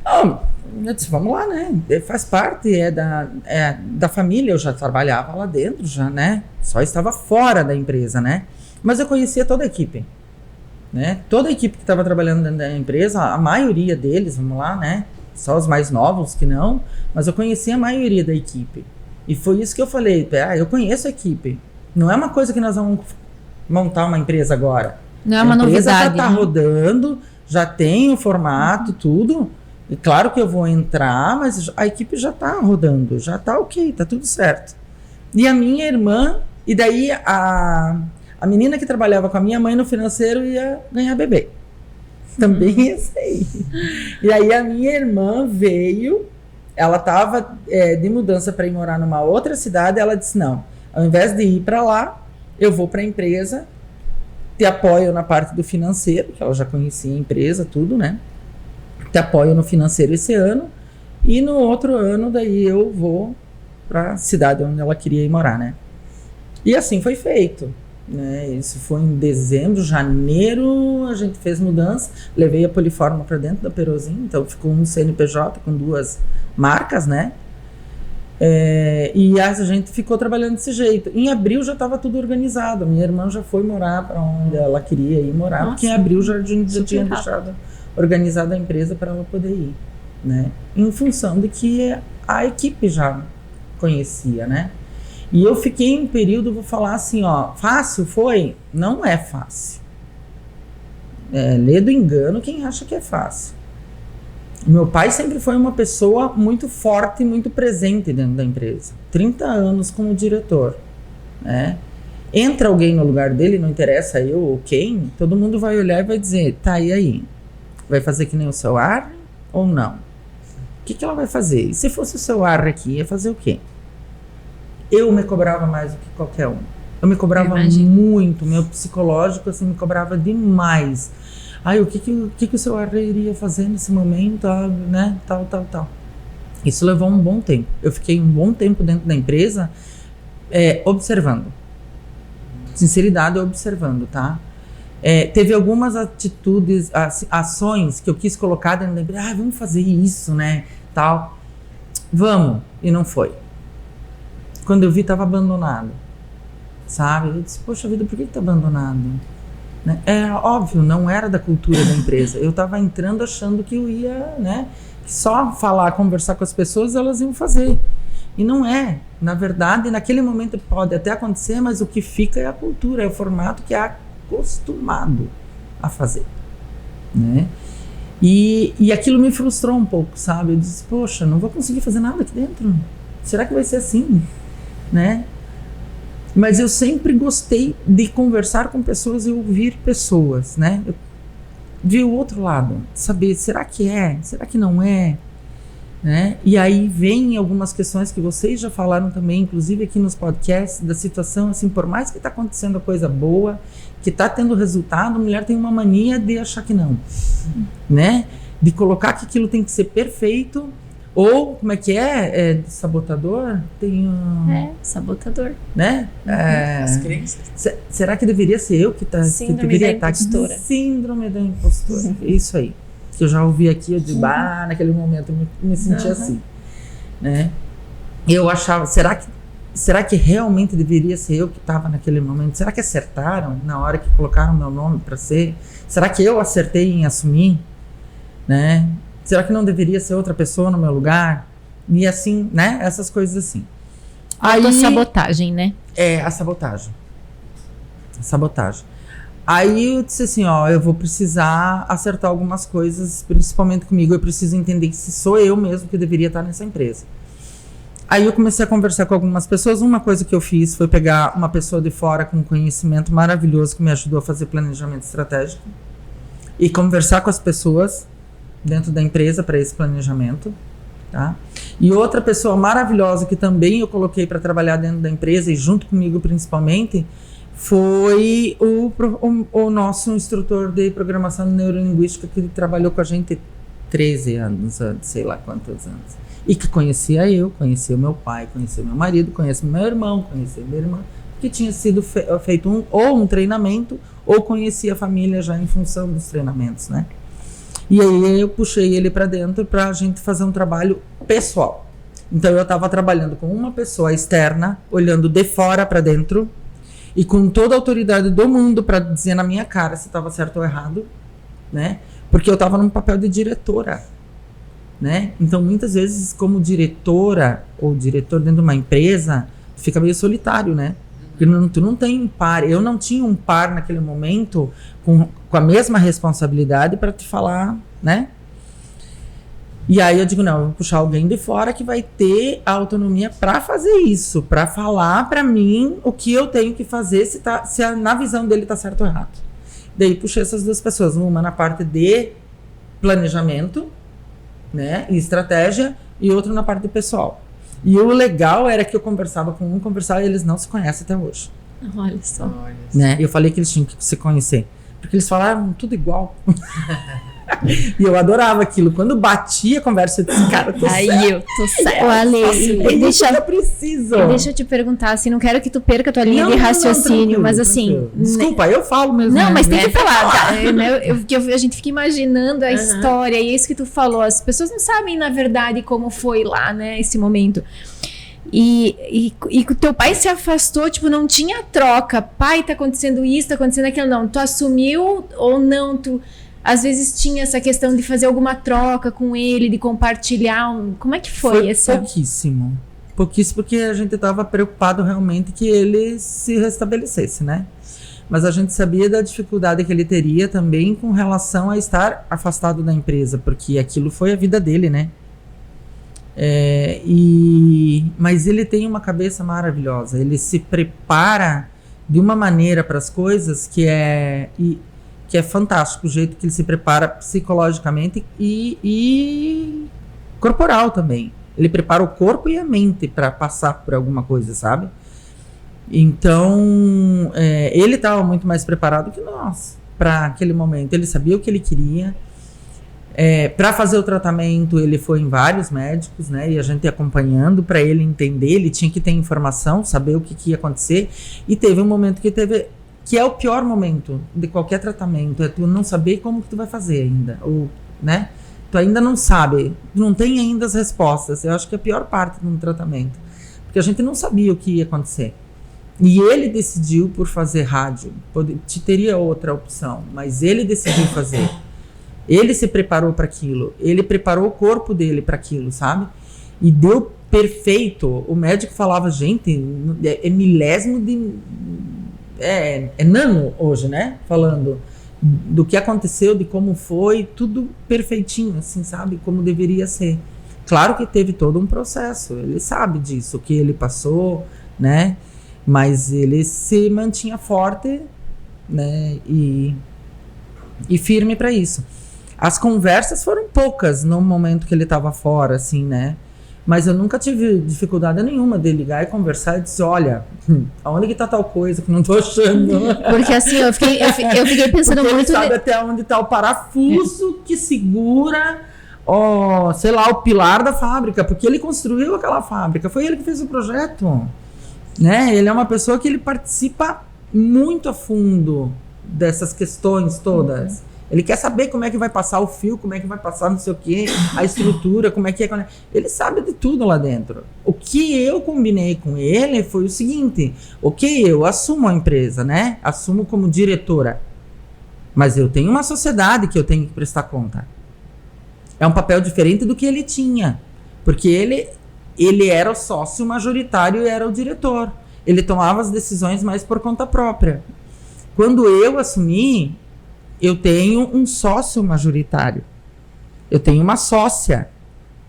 Eu disse, vamos lá, né? Faz parte, da família, eu já trabalhava lá dentro, já, né? Só estava fora da empresa, né? Mas eu conhecia toda a equipe, né? Toda a equipe que estava trabalhando dentro da empresa, a maioria deles, vamos lá, né? Só os mais novos que não, mas eu conhecia a maioria da equipe. E foi isso que eu falei, eu conheço a equipe. Não é uma coisa que nós vamos montar uma empresa agora. Não é uma novidade. A empresa já está rodando, já tem o formato, tudo. E claro que eu vou entrar, mas a equipe já está rodando, já está ok, está tudo certo. E a minha irmã, e daí a menina que trabalhava com a minha mãe no financeiro ia ganhar bebê. Também ia sair. E aí a minha irmã veio, ela estava de mudança para ir morar numa outra cidade, ela disse, não, ao invés de ir para lá, eu vou para a empresa, te apoio na parte do financeiro, que ela já conhecia a empresa, tudo, né? Te apoio no financeiro esse ano, e no outro ano daí eu vou para a cidade onde ela queria ir morar, né? E assim foi feito. Né? Isso foi em dezembro, janeiro, a gente fez mudança, levei a Poliforma para dentro da Perozin, então ficou um CNPJ com 2 marcas, né? E a gente ficou trabalhando desse jeito. Em abril já estava tudo organizado, minha irmã já foi morar para onde ela queria ir morar. Nossa, porque em abril já tinha deixado organizada a empresa para ela poder ir, né? Em função de que a equipe já conhecia, né? E eu fiquei em um período, vou falar assim, fácil foi? Não é fácil. Lê do engano quem acha que é fácil. Meu pai sempre foi uma pessoa muito forte e muito presente dentro da empresa. 30 anos como diretor, né? Entra alguém no lugar dele, não interessa eu ou quem, todo mundo vai olhar e vai dizer, tá, e aí? Vai fazer que nem o seu ar ou não? O que ela vai fazer? E se fosse o seu ar aqui, ia fazer o quê? Eu me cobrava mais do que qualquer um. Eu me cobrava muito, meu psicológico assim me cobrava demais. O que o seu ar iria fazer nesse momento, né? Tal. Isso levou um bom tempo. Eu fiquei um bom tempo dentro da empresa observando. Sinceridade observando, tá? Teve algumas atitudes, ações que eu quis colocar dentro da empresa. Vamos fazer isso, né? Tal. Vamos. E não foi. Quando eu vi, estava abandonado. Sabe? Eu disse, poxa vida, por que está abandonado? Né? Óbvio, não era da cultura da empresa. Eu estava entrando achando que eu ia, né? Só falar, conversar com as pessoas, elas iam fazer. E não é. Na verdade, naquele momento pode até acontecer, mas o que fica é a cultura, é o formato que é acostumado a fazer, né? E aquilo me frustrou um pouco, sabe? Eu disse, poxa, não vou conseguir fazer nada aqui dentro. Será que vai ser assim, né? Mas eu sempre gostei de conversar com pessoas e ouvir pessoas, né? Eu vi o outro lado, saber, será que é? Será que não é? Né? E aí vem algumas questões que vocês já falaram também, inclusive aqui nos podcasts, da situação, assim, por mais que está acontecendo coisa boa, que está tendo resultado, a mulher tem uma mania de achar que não, né? De colocar que aquilo tem que ser perfeito, ou, como é que sabotador? Tem sabotador. Né? As crenças. Será que deveria ser eu que deveria estar aqui? Síndrome da impostora. Isso aí. Que eu já ouvi aqui, eu digo, naquele momento eu me senti assim, né? Eu achava, será que realmente deveria ser eu que estava naquele momento? Será que acertaram na hora que colocaram meu nome para ser? Será que eu acertei em assumir, né? Será que não deveria ser outra pessoa no meu lugar? E assim, né? Essas coisas assim. A sabotagem, né? A sabotagem. Aí eu disse assim, eu vou precisar acertar algumas coisas, principalmente comigo, eu preciso entender que se sou eu mesmo que deveria estar nessa empresa. Aí eu comecei a conversar com algumas pessoas, uma coisa que eu fiz foi pegar uma pessoa de fora com conhecimento maravilhoso que me ajudou a fazer planejamento estratégico e conversar com as pessoas dentro da empresa para esse planejamento, tá? E outra pessoa maravilhosa que também eu coloquei para trabalhar dentro da empresa e junto comigo principalmente, foi o nosso instrutor de programação neurolinguística que trabalhou com a gente 13 anos, sei lá quantos anos. E que conhecia o meu pai, conhecia o meu marido, conhecia meu irmão, conhecia minha irmã, que tinha sido feito um treinamento ou conhecia a família já em função dos treinamentos, né? E aí eu puxei ele para dentro para a gente fazer um trabalho pessoal. Então eu estava trabalhando com uma pessoa externa, olhando de fora para dentro, e com toda a autoridade do mundo para dizer na minha cara se estava certo ou errado, né? Porque eu estava num papel de diretora, né? Então, muitas vezes, como diretora ou diretor dentro de uma empresa, fica meio solitário, né? Porque tu não tem um par. Eu não tinha um par naquele momento com a mesma responsabilidade para te falar, né? E aí eu digo, não, eu vou puxar alguém de fora que vai ter a autonomia para fazer isso, para falar para mim o que eu tenho que fazer, se na visão dele tá certo ou errado. Daí puxei essas duas pessoas, uma na parte de planejamento, né, e estratégia, e outra na parte pessoal. E o legal era que eu conversava e eles não se conhecem até hoje. Olha só. Né? Eu falei que eles tinham que se conhecer, porque eles falaram tudo igual. E eu adorava aquilo. Quando batia a conversa, eu disse, cara, eu tô certo. Ô, Ale, deixa eu te perguntar, assim, não quero que tu perca a tua linha de raciocínio, mas assim... Desculpa, eu falo mesmo. Não, mas tem que falar, tá? A gente fica imaginando a história, e é isso que tu falou. As pessoas não sabem, na verdade, como foi lá, né, esse momento. E o teu pai se afastou, tipo, não tinha troca. Pai, tá acontecendo isso, tá acontecendo aquilo. Não, tu assumiu ou não, às vezes tinha essa questão de fazer alguma troca com ele, de compartilhar. Como é que foi essa? Pouquíssimo, porque a gente estava preocupado realmente que ele se restabelecesse, né? Mas a gente sabia da dificuldade que ele teria também com relação a estar afastado da empresa, porque aquilo foi a vida dele, né? Mas ele tem uma cabeça maravilhosa, ele se prepara de uma maneira para as coisas que é fantástico, o jeito que ele se prepara psicologicamente e corporal também. Ele prepara o corpo e a mente para passar por alguma coisa, sabe? Então, ele estava muito mais preparado que nós para aquele momento. Ele sabia o que ele queria. Para fazer o tratamento, ele foi em vários médicos, né? E a gente acompanhando para ele entender, ele tinha que ter informação, saber o que ia acontecer. E teve um momento que é o pior momento de qualquer tratamento, é tu não saber como que tu vai fazer ainda, ou, né? Tu ainda não sabe, não tem ainda as respostas. Eu acho que é a pior parte de um tratamento, porque a gente não sabia o que ia acontecer. E ele decidiu por fazer rádio. Teria outra opção, mas ele decidiu fazer. Ele se preparou para aquilo, ele preparou o corpo dele para aquilo, sabe? E deu perfeito. O médico falava, gente, é milésimo de... É nano hoje, né? Falando do que aconteceu, de como foi, tudo perfeitinho, assim, sabe? Como deveria ser. Claro que teve todo um processo, ele sabe disso, o que ele passou, né? Mas ele se mantinha forte, né? E firme para isso. As conversas foram poucas no momento que ele estava fora, assim, né? Mas eu nunca tive dificuldade nenhuma de ligar e conversar e dizer, olha, aonde que tá tal coisa que não tô achando? Porque assim, eu fiquei pensando porque muito... ele sabe até onde tá o parafuso que segura, sei lá, o pilar da fábrica, porque ele construiu aquela fábrica, foi ele que fez o projeto, né? Ele é uma pessoa que ele participa muito a fundo dessas questões todas. Ele quer saber como é que vai passar o fio, como é que vai passar não sei o quê, a estrutura, como é que é. Ele sabe de tudo lá dentro. O que eu combinei com ele foi o seguinte, ok, eu assumo a empresa, né? Assumo como diretora. Mas eu tenho uma sociedade que eu tenho que prestar conta. É um papel diferente do que ele tinha. Porque ele era o sócio majoritário e era o diretor. Ele tomava as decisões mais por conta própria. Quando eu assumi, eu tenho um sócio majoritário. Eu tenho uma sócia.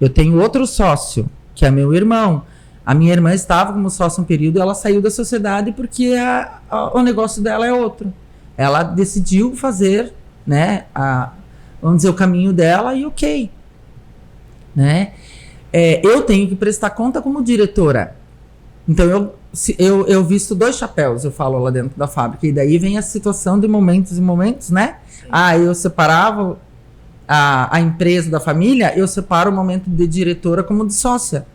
Eu tenho outro sócio, que é meu irmão. A minha irmã estava como sócia um período, ela saiu da sociedade porque o negócio dela é outro. Ela decidiu fazer, né, vamos dizer, o caminho dela e ok. Né? Eu tenho que prestar conta como diretora. Então eu visto 2 chapéus, eu falo lá dentro da fábrica. E daí vem a situação de momentos em momentos, né? Sim. Eu separava a empresa da família, eu separo o momento de diretora como de sócia,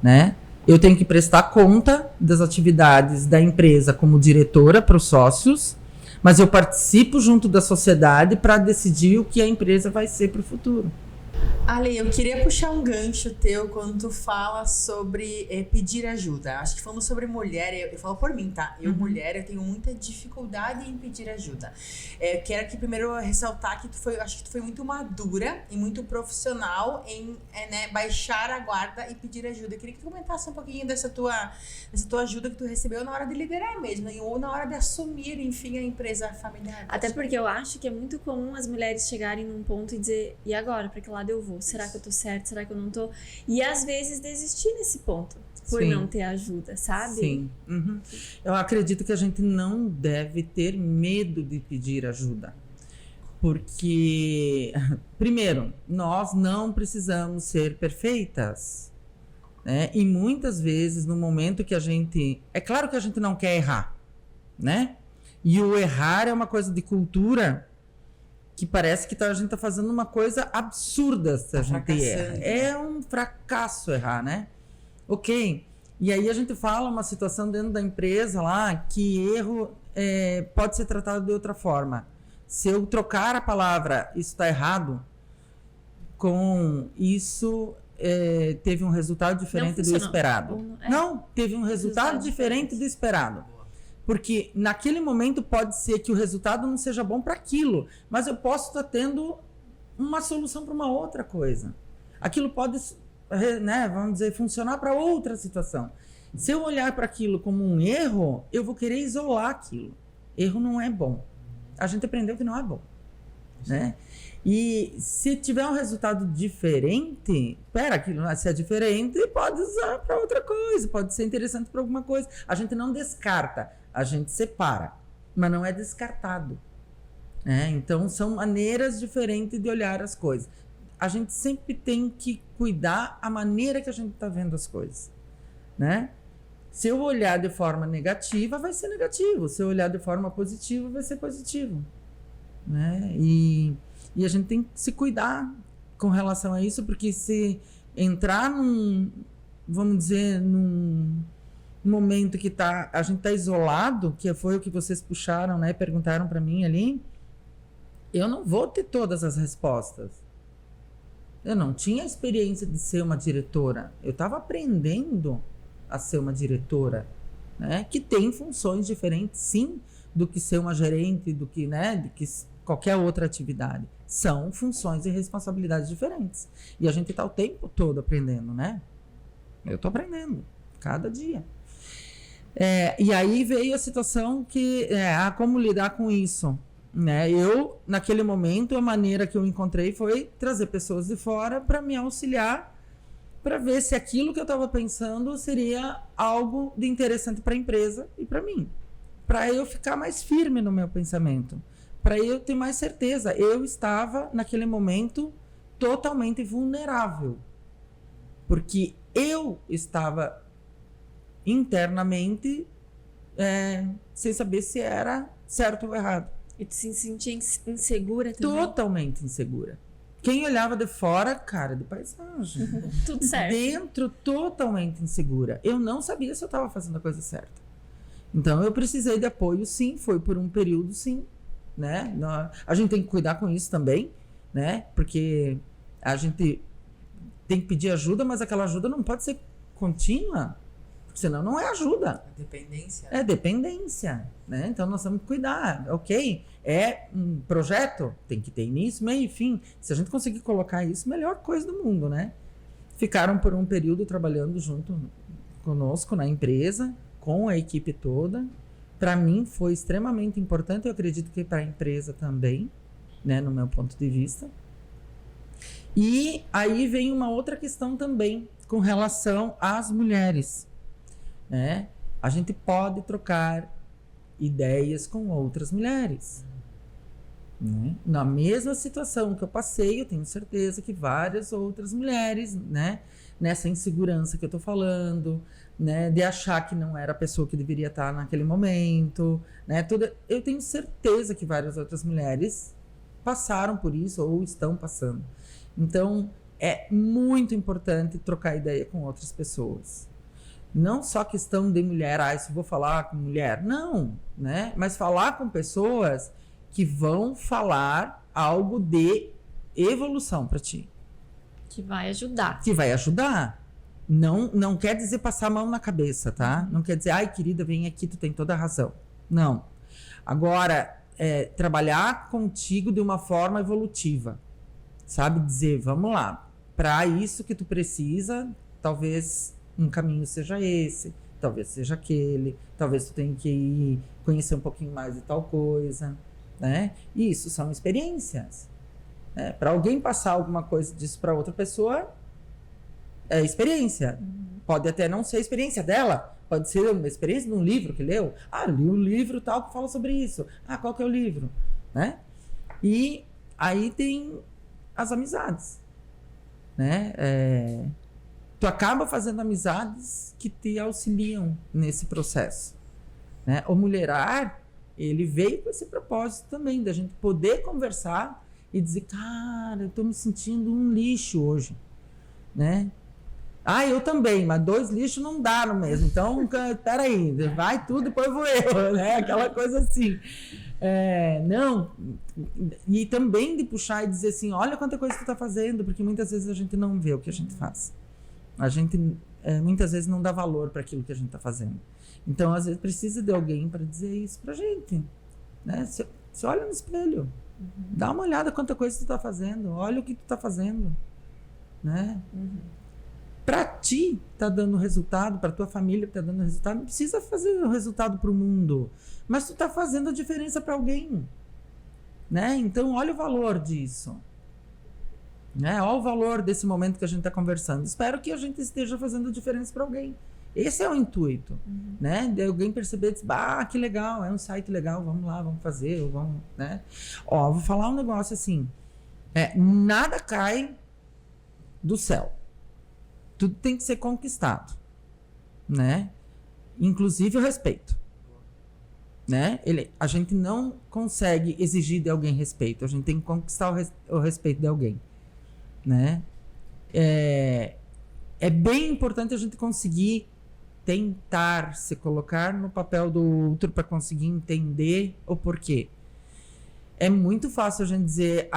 né? Eu tenho que prestar conta das atividades da empresa como diretora para os sócios, mas eu participo junto da sociedade para decidir o que a empresa vai ser para o futuro. Ale, eu queria puxar um gancho teu quando tu fala sobre pedir ajuda. Acho que falando sobre mulher, eu falo por mim, tá? Eu, mulher, eu tenho muita dificuldade em pedir ajuda. Quero aqui primeiro ressaltar que acho que tu foi muito madura e muito profissional em né, baixar a guarda e pedir ajuda. Eu queria que tu comentasse um pouquinho dessa tua ajuda que tu recebeu na hora de liderar mesmo, ou na hora de assumir, enfim, a empresa familiar. Até porque eu acho que é muito comum as mulheres chegarem num ponto e dizer, e agora? Pra que lado eu vou? Será que eu tô certo? Será que eu não tô? E às vezes desistir nesse ponto, por Sim. não ter ajuda, sabe? Sim. Uhum. Eu acredito que a gente não deve ter medo de pedir ajuda. Porque, primeiro, nós não precisamos ser perfeitas. Né? E muitas vezes, no momento que a gente... É claro que a gente não quer errar, né? E o errar é uma coisa de cultura que parece que a gente tá fazendo uma coisa absurda se a gente erra. É um fracasso errar, né? Ok. E aí a gente fala uma situação dentro da empresa lá que erro pode ser tratado de outra forma. Se eu trocar a palavra isso está errado, com isso teve um resultado diferente do esperado. Não, teve um resultado diferente do esperado. Porque naquele momento pode ser que o resultado não seja bom para aquilo, mas eu posso estar tendo uma solução para uma outra coisa. Aquilo pode, né, vamos dizer, funcionar para outra situação. Se eu olhar para aquilo como um erro, eu vou querer isolar aquilo. Erro não é bom. A gente aprendeu que não é bom. Né? E se tiver um resultado diferente, aquilo se é diferente, pode usar para outra coisa, pode ser interessante para alguma coisa. A gente não descarta, a gente separa, mas não é descartado. Né? Então, são maneiras diferentes de olhar as coisas. A gente sempre tem que cuidar a maneira que a gente está vendo as coisas. Né? Se eu olhar de forma negativa, vai ser negativo. Se eu olhar de forma positiva, vai ser positivo. Né? E E a gente tem que se cuidar com relação a isso, porque se entrar vamos dizer, num momento que a gente tá isolado, que foi o que vocês puxaram, né, perguntaram para mim ali, eu não vou ter todas as respostas. Eu não tinha a experiência de ser uma diretora. Eu estava aprendendo a ser uma diretora, né, que tem funções diferentes, sim, do que ser uma gerente, do que, né, de que qualquer outra atividade. São funções e responsabilidades diferentes. E a gente está o tempo todo aprendendo, né? Eu estou aprendendo, cada dia. E aí veio a situação que, como lidar com isso, né? Eu, naquele momento, a maneira que eu encontrei foi trazer pessoas de fora para me auxiliar, para ver se aquilo que eu estava pensando seria algo de interessante para a empresa e para mim. Para eu ficar mais firme no meu pensamento, para eu ter mais certeza. Eu estava, naquele momento, totalmente vulnerável, porque eu estava internamente sem saber se era certo ou errado. E se sentia insegura também? Totalmente insegura. Quem olhava de fora, cara de paisagem. Tudo certo. Dentro, totalmente insegura. Eu não sabia se eu estava fazendo a coisa certa. Então, eu precisei de apoio, sim. Foi por um período, sim. Né? A gente tem que cuidar com isso também, né? Porque a gente tem que pedir ajuda, mas aquela ajuda não pode ser contínua, porque senão não é ajuda. Dependência. É dependência, né? Então nós temos que cuidar, ok? É um projeto, tem que ter início, meio e fim. Se a gente conseguir colocar isso, melhor coisa do mundo, né? Ficaram por um período trabalhando junto conosco na empresa, com a equipe toda. Para mim foi extremamente importante, eu acredito que para a empresa também, né, no meu ponto de vista. E aí vem uma outra questão também com relação às mulheres, né? A gente pode trocar ideias com outras mulheres, né? Na mesma situação que eu passei, eu tenho certeza que várias outras mulheres, né, nessa insegurança que eu tô falando, né, de achar que não era a pessoa que deveria estar naquele momento, né, eu tenho certeza que várias outras mulheres passaram por isso ou estão passando. Então, é muito importante trocar ideia com outras pessoas. Não só questão de mulher, isso vou falar com mulher, não, né, mas falar com pessoas que vão falar algo de evolução para ti. Que vai ajudar. Que vai ajudar. Não quer dizer passar a mão na cabeça, tá? Não quer dizer, ai querida, vem aqui, tu tem toda a razão. Não. Agora, trabalhar contigo de uma forma evolutiva. Sabe? Dizer, vamos lá, para isso que tu precisa, talvez um caminho seja esse, talvez seja aquele, talvez tu tenha que ir conhecer um pouquinho mais de tal coisa, né? E isso são experiências. Né? Para alguém passar alguma coisa disso para outra pessoa, é experiência. Pode até não ser a experiência dela, pode ser uma experiência de um livro que leu. Ah, li um livro tal que fala sobre isso. Ah, qual que é o livro? Né? E aí tem as amizades, né? Tu acaba fazendo amizades que te auxiliam nesse processo, né? O Mulherar, ele veio com esse propósito também, da gente poder conversar e dizer, cara, eu tô me sentindo um lixo hoje, né? Ah, eu também, mas 2 lixos não dá no mesmo, então, peraí, vai tudo, depois vou eu, né? Aquela coisa assim. Não, e também de puxar e dizer assim, olha quanta coisa tu tá fazendo, porque muitas vezes a gente não vê o que a gente faz. A gente muitas vezes não dá valor para aquilo que a gente tá fazendo. Então, às vezes, precisa de alguém para dizer isso pra gente, né? Você olha no espelho, dá uma olhada quanta coisa tu tá fazendo, olha o que tu tá fazendo, né? Para ti tá dando resultado, para tua família tá dando resultado, não precisa fazer o resultado para o mundo, mas tu tá fazendo a diferença para alguém, né? Então olha o valor disso, né? Olha o valor desse momento que a gente tá conversando. Espero que a gente esteja fazendo a diferença para alguém. Esse é o intuito, né? De alguém perceber, dizer, que legal, é um site legal, vamos lá, vamos fazer, vamos, né? Ó, vou falar um negócio assim, nada cai do céu. Tudo tem que ser conquistado, né? Inclusive o respeito, né? A gente não consegue exigir de alguém respeito, a gente tem que conquistar o respeito de alguém, né? É bem importante a gente conseguir tentar se colocar no papel do outro para conseguir entender o porquê. É muito fácil a gente dizer,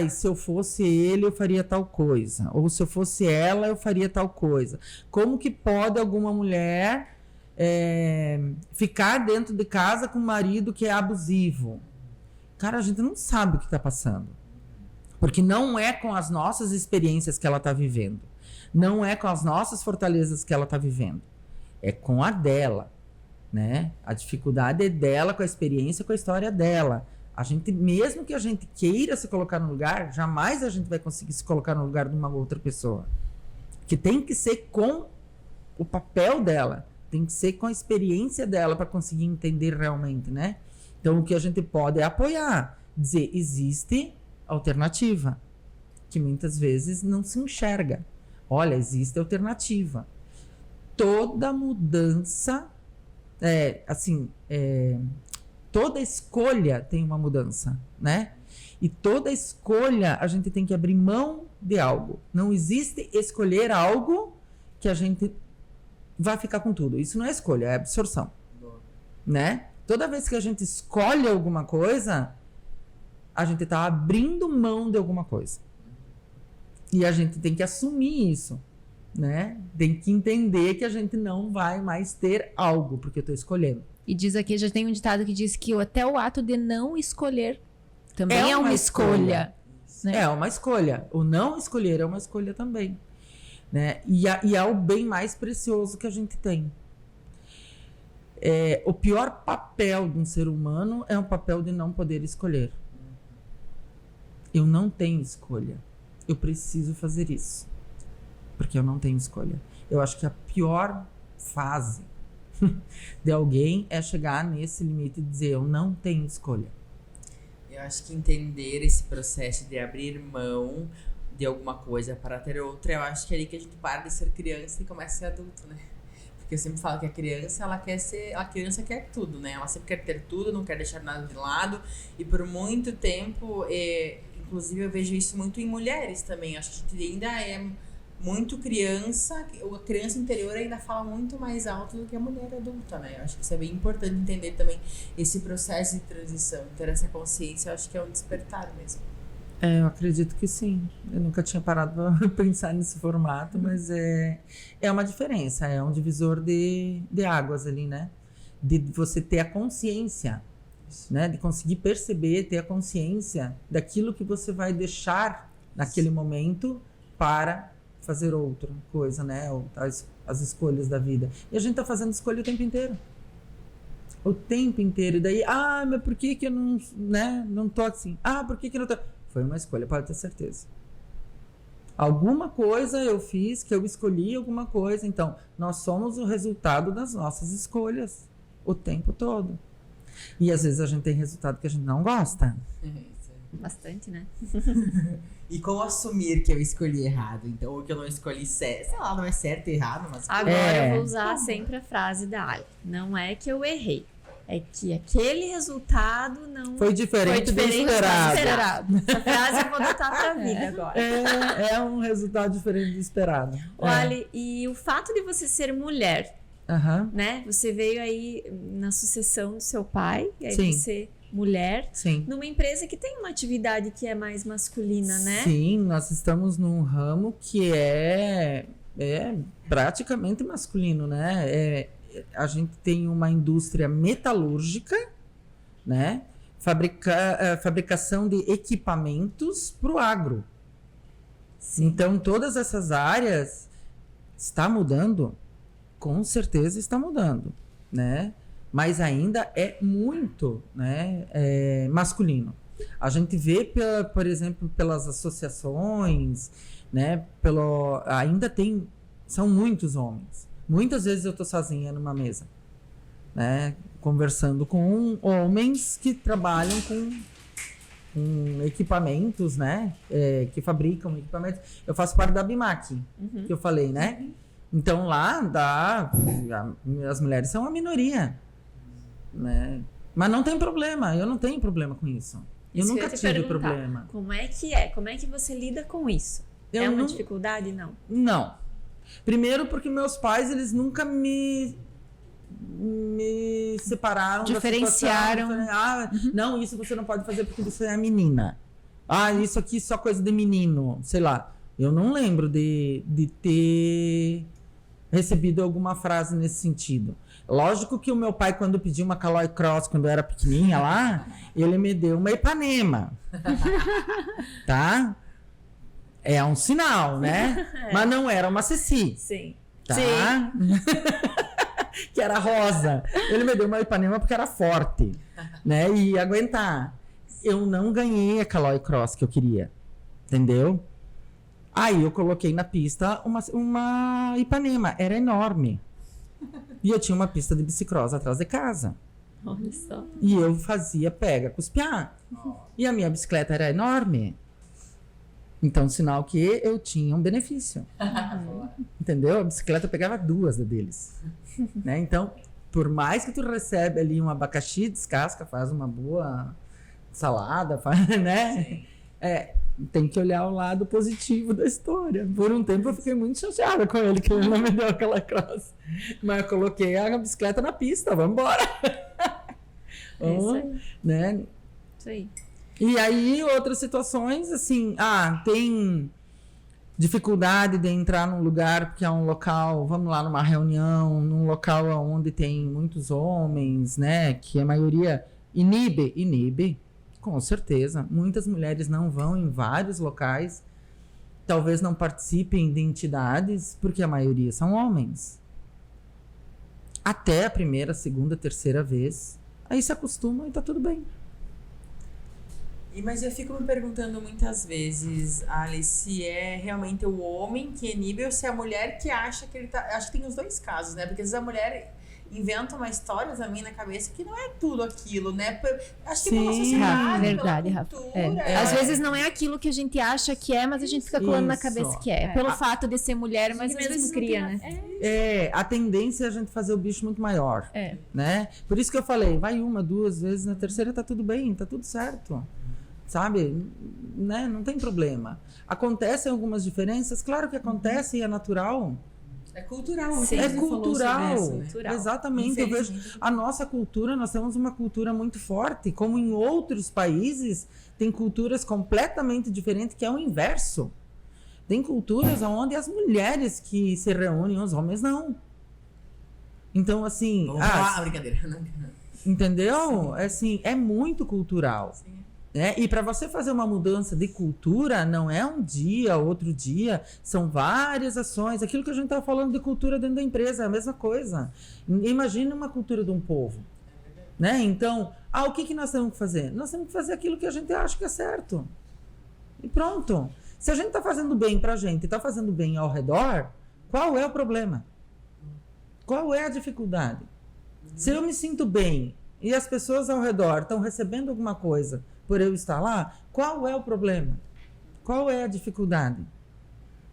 se eu fosse ele, eu faria tal coisa. Ou se eu fosse ela, eu faria tal coisa. Como que pode alguma mulher ficar dentro de casa com um marido que é abusivo? Cara, a gente não sabe o que está passando. Porque não é com as nossas experiências que ela está vivendo. Não é com as nossas fortalezas que ela está vivendo. É com a dela, né? A dificuldade é dela, com a experiência, com a história dela. A gente, mesmo que a gente queira se colocar no lugar, jamais a gente vai conseguir se colocar no lugar de uma outra pessoa. Que tem que ser com o papel dela, tem que ser com a experiência dela para conseguir entender realmente, né? Então o que a gente pode é apoiar, dizer, existe alternativa, que muitas vezes não se enxerga. Olha, existe alternativa. Toda mudança, toda escolha tem uma mudança, né? E toda escolha a gente tem que abrir mão de algo. Não existe escolher algo que a gente vai ficar com tudo. Isso não é escolha, é absorção, né? Toda vez que a gente escolhe alguma coisa, a gente está abrindo mão de alguma coisa. E a gente tem que assumir isso, né? Tem que entender que a gente não vai mais ter algo, porque eu estou escolhendo. E diz aqui, já tem um ditado que diz que até o ato de não escolher também é uma escolha. Né? É uma escolha. O não escolher é uma escolha também. Né? E é o bem mais precioso que a gente tem. O pior papel de um ser humano é o papel de não poder escolher. Eu não tenho escolha. Eu preciso fazer isso. Porque eu não tenho escolha. Eu acho que a pior fase de alguém é chegar nesse limite e dizer, eu não tenho escolha. Eu acho que entender esse processo de abrir mão de alguma coisa para ter outra, eu acho que é ali que a gente para de ser criança e começa a ser adulto, né? Porque eu sempre falo que a criança, a criança quer tudo, né? Ela sempre quer ter tudo, não quer deixar nada de lado. E por muito tempo, inclusive eu vejo isso muito em mulheres também. Acho que a gente ainda é muito criança, a criança interior ainda fala muito mais alto do que a mulher adulta, né? Eu acho que isso é bem importante entender também esse processo de transição, ter essa consciência, eu acho que é um despertar mesmo. Eu acredito que sim. Eu nunca tinha parado para pensar nesse formato, mas é uma diferença, é um divisor de águas ali, né? De você ter a consciência, né? De conseguir perceber, ter a consciência daquilo que você vai deixar naquele momento para fazer outra coisa, né? As escolhas da vida. E a gente tá fazendo escolha o tempo inteiro. O tempo inteiro. E daí, mas por que eu não, né? Não tô assim? Por que eu não tô... Foi uma escolha, pode ter certeza. Alguma coisa eu fiz, que eu escolhi alguma coisa. Então, nós somos o resultado das nossas escolhas o tempo todo. E às vezes a gente tem resultado que a gente não gosta. Bastante, né? E como assumir que eu escolhi errado? Então, ou que eu não escolhi certo. Sei lá, não é certo e errado, mas... Agora eu vou usar sempre a frase da Ali. Não é que eu errei. É que aquele resultado não... Foi diferente do esperado. Essa frase eu vou adotar pra vida agora. É um resultado diferente do esperado. Olha, e o fato de você ser mulher, né? Você veio aí na sucessão do seu pai, e aí Sim. você... mulher, Sim. numa empresa que tem uma atividade que é mais masculina, né? Sim, nós estamos num ramo que é praticamente masculino, né? A gente tem uma indústria metalúrgica, né? Fabricação de equipamentos para o agro. Sim. Então, todas essas áreas está mudando? Com certeza está mudando, né? Mas ainda é muito, né, masculino. A gente vê, por exemplo, pelas associações, né, ainda são muitos homens. Muitas vezes eu estou sozinha numa mesa, né, conversando com homens que trabalham com equipamentos, né, que fabricam equipamentos. Eu faço parte da BIMAC, que eu falei, né? Então lá as mulheres são uma minoria. Né? Mas não tem problema, eu não tenho problema com isso. Eu Isso que nunca ia te tive perguntar. problema. Como é que é? Como é que você lida com isso? Eu É uma não- dificuldade? Não. Não. Primeiro porque meus pais, eles nunca me separaram. da Diferenciaram. situação. Não, isso você não pode fazer porque você é menina. Isso aqui é só coisa de menino. Sei lá. Eu não lembro de ter recebido alguma frase nesse sentido. Lógico que o meu pai, quando pediu uma Caloi Cross, quando eu era pequenininha lá, ele me deu uma Ipanema. Tá? É um sinal, né? Mas não era uma Ceci. Sim. Tá? Que era rosa. Ele me deu uma Ipanema porque era forte, né? E ia aguentar. Eu não ganhei a Caloi Cross que eu queria. Entendeu? Aí eu coloquei na pista uma Ipanema. Era enorme. E eu tinha uma pista de bicicross atrás de casa. Olha só. E eu fazia pega com os piá. E a minha bicicleta era enorme. Então, sinal que eu tinha um benefício. Entendeu? A bicicleta pegava 2 deles. Né? Então, por mais que tu recebe ali um abacaxi, descasca, faz uma boa salada, né? Tem que olhar o lado positivo da história. Por um tempo eu fiquei muito chateada com ele, que ele não me deu aquela cross. Mas eu coloquei a bicicleta na pista, vamos embora. É isso aí. Né? Isso aí. E aí, outras situações, assim, tem dificuldade de entrar num lugar porque é um local, vamos lá, numa reunião, num local onde tem muitos homens, né, que a maioria inibe, com certeza. Muitas mulheres não vão em vários locais, talvez não participem de entidades, porque a maioria são homens. Até a primeira, segunda, terceira vez, aí se acostumam e tá tudo bem. Mas eu fico me perguntando muitas vezes, Alice, se é realmente o homem que inibe ou se é a mulher que acha que ele tá... Acho que tem os dois casos, né? Porque às vezes a mulher inventa uma história também na cabeça que não é tudo aquilo, né? Acho que pela Sim, sociedade, verdade, pela Rafa. cultura. Às vezes não é aquilo que a gente acha que é, mas a gente fica colando na Isso. cabeça que é. Pelo fato de ser mulher, mas Mas às vezes mesmo não cria, tem né? A tendência é a gente fazer o bicho muito maior. É. Né? Por isso que eu falei, vai 1, 2 vezes, na terceira tá tudo bem, tá tudo certo. Sabe? Né? Não tem problema. Acontecem algumas diferenças, claro que acontece e é natural. É cultural. Sim. você É falou sobre cultural. isso, né? Cultural. Exatamente. Eu vejo Infelizmente. a nossa cultura, nós temos uma cultura muito forte, como em outros países tem culturas completamente diferentes, que é o inverso. Tem culturas onde as mulheres que se reúnem, os homens não. Então, assim, Vamos lá, brincadeira. entendeu? Assim, é muito cultural. Sim. Né? E para você fazer uma mudança de cultura, não é um dia, outro dia, são várias ações. Aquilo que a gente estava falando de cultura dentro da empresa, é a mesma coisa. Imagine uma cultura de um povo. Né? Então, o que nós temos que fazer? Nós temos que fazer aquilo que a gente acha que é certo. E pronto. Se a gente está fazendo bem para a gente e está fazendo bem ao redor, qual é o problema? Qual é a dificuldade? Se eu me sinto bem e as pessoas ao redor estão recebendo alguma coisa por eu estar lá, qual é o problema? Qual é a dificuldade?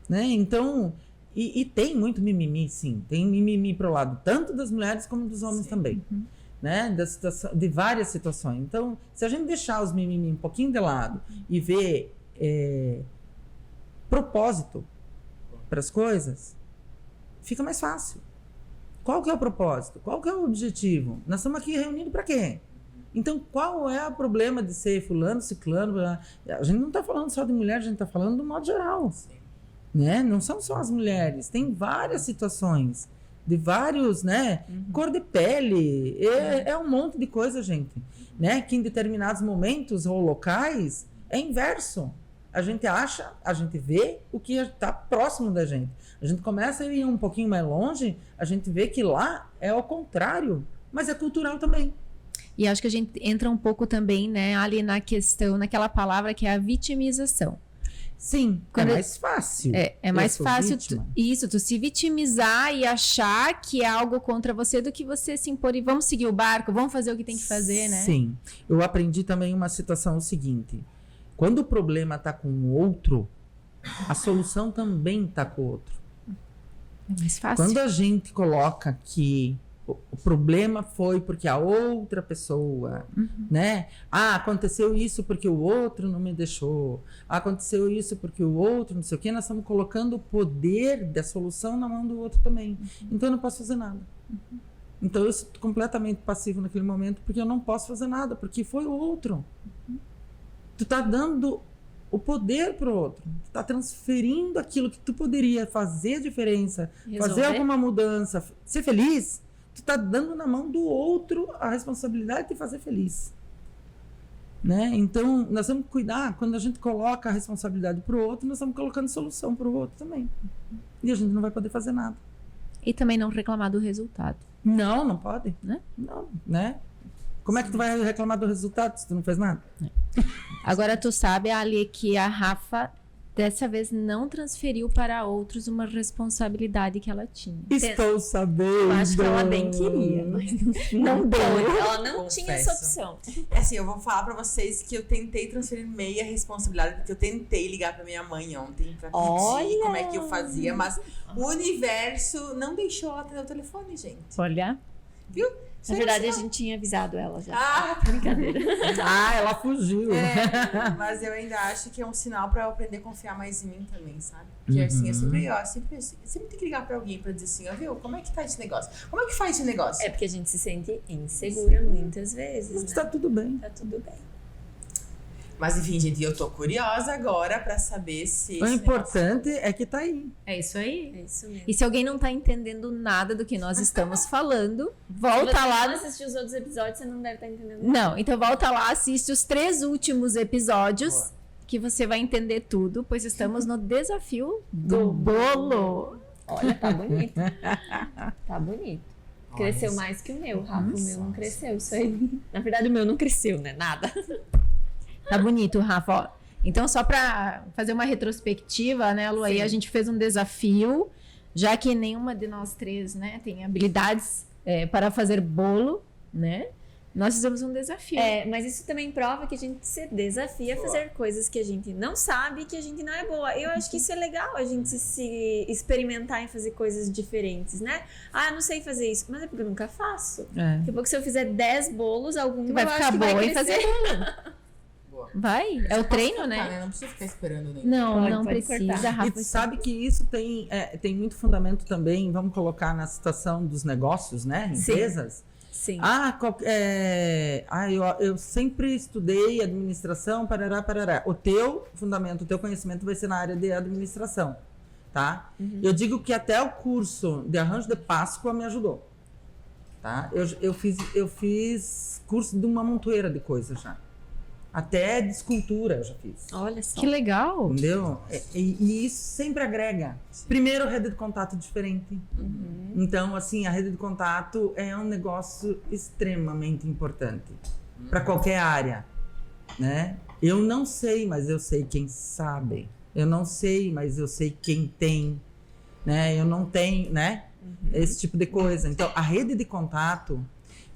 Né? Então, e tem muito mimimi, sim. Tem mimimi pro lado tanto das mulheres como dos homens também. Né? De várias situações. Então, se a gente deixar os mimimi um pouquinho de lado e ver propósito para as coisas, fica mais fácil. Qual que é o propósito? Qual que é o objetivo? Nós estamos aqui reunidos para quê? Então, qual é o problema de ser fulano, ciclano? A gente não está falando só de mulher, a gente está falando do modo geral. Né? Não são só as mulheres, tem várias situações, de vários, né? Cor de pele, é um monte de coisa, gente. Né? Que em determinados momentos ou locais é inverso. A gente acha, a gente vê o que está próximo da gente. A gente começa a ir um pouquinho mais longe, a gente vê que lá é ao contrário, mas é cultural também. E acho que a gente entra um pouco também, né, ali na questão, naquela palavra que é a vitimização. Sim, Quando é mais fácil. É mais sou fácil vítima. tu se vitimizar e achar que é algo contra você do que você se impor e vamos seguir o barco, vamos fazer o que tem que fazer, né? Sim. Eu aprendi também uma situação o seguinte: quando o problema está com o outro, a solução também está com o outro. É mais fácil. Quando a gente coloca que O problema foi porque a outra pessoa, né? Ah, aconteceu isso porque o outro não me deixou. Aconteceu isso porque o outro, não sei o quê. Nós estamos colocando o poder da solução na mão do outro também. Então eu não posso fazer nada. Então eu sou completamente passivo naquele momento porque eu não posso fazer nada, porque foi o outro. Tu tá dando o poder pro outro. Tu tá transferindo aquilo que tu poderia fazer a diferença, fazer alguma mudança, ser feliz. Tu tá dando na mão do outro a responsabilidade de fazer feliz. Né? Então, nós temos que cuidar, quando a gente coloca a responsabilidade pro outro, nós estamos colocando solução pro outro também. E a gente não vai poder fazer nada. E também não reclamar do resultado. Não pode. Né? Não, né? Como é que tu vai reclamar do resultado se tu não fez nada? Agora tu sabe, Ali, que a Rafa dessa vez não transferiu para outros uma responsabilidade que ela tinha. Estou sabendo. Eu acho que ela bem queria, mas não deu. Ela não Confesso. tinha essa opção. É assim, eu vou falar pra vocês que eu tentei transferir meia responsabilidade, porque eu tentei ligar pra minha mãe ontem pra pedir Olha! como é que eu fazia, mas o universo não deixou ela atender o telefone, gente. Olha. Viu? Na verdade, a gente tinha avisado ela já. Ah, Brincadeira. Ah, ela fugiu. mas eu ainda acho que é um sinal pra eu aprender a confiar mais em mim também, sabe? Porque assim, eu sempre tenho que ligar pra alguém pra dizer assim, ó, viu, como é que tá esse negócio? Como é que faz esse negócio? É porque a gente se sente insegura muitas vezes, Mas né? tá tudo bem. Tá tudo bem. Mas enfim, gente, eu tô curiosa agora pra saber se O esse importante é que tá aí. É isso aí. É isso mesmo. E se alguém não tá entendendo nada do que nós estamos falando, Se volta você lá. não assistiu os outros episódios, você não deve estar entendendo. Não, então volta lá, assiste os 3 últimos episódios, Boa. que você vai entender tudo, pois estamos no desafio do bolo. Olha, tá bonito. Tá bonito. Olha Cresceu só. mais que o meu, Rafa. O meu não Nossa. cresceu, isso aí. Na verdade, o meu não cresceu, né? Nada. Tá bonito, Rafa. Ó, então, só pra fazer uma retrospectiva, né, Lu, aí a gente fez um desafio, já que nenhuma de nós 3, né, tem habilidades para fazer bolo, né? Nós fizemos um desafio. É, mas isso também prova que a gente se desafia a Boa. fazer coisas que a gente não sabe e que a gente não é boa. Eu acho que isso é legal, a gente se experimentar em fazer coisas diferentes, né? Ah, não sei fazer isso, mas é porque eu nunca faço. Daqui a pouco, se eu fizer 10 bolos, algum Tu vai eu acho ficar que boa vai em fazer crescer. bolo. Boa. Vai, é o Posso treino, cortar, né? Não precisa ficar esperando nem. Não, Pode não cortar. precisa, Rafa. E tu sabe que isso tem muito fundamento também, vamos colocar na situação dos negócios, né? Sim. Empresas. Sim. Eu sempre estudei administração, parará. O teu fundamento, o teu conhecimento vai ser na área de administração, tá? Eu digo que até o curso de arranjo de Páscoa me ajudou, tá? Eu fiz curso de uma montoeira de coisas já. Até de escultura eu já fiz. Olha só. Que legal. Entendeu? E isso sempre agrega. Primeiro, rede de contato diferente. Então, assim, a rede de contato é um negócio extremamente importante para qualquer área, né? Eu não sei, mas eu sei quem sabe. Eu não sei, mas eu sei quem tem, né? Eu não tenho, né? Esse tipo de coisa. Então, a rede de contato,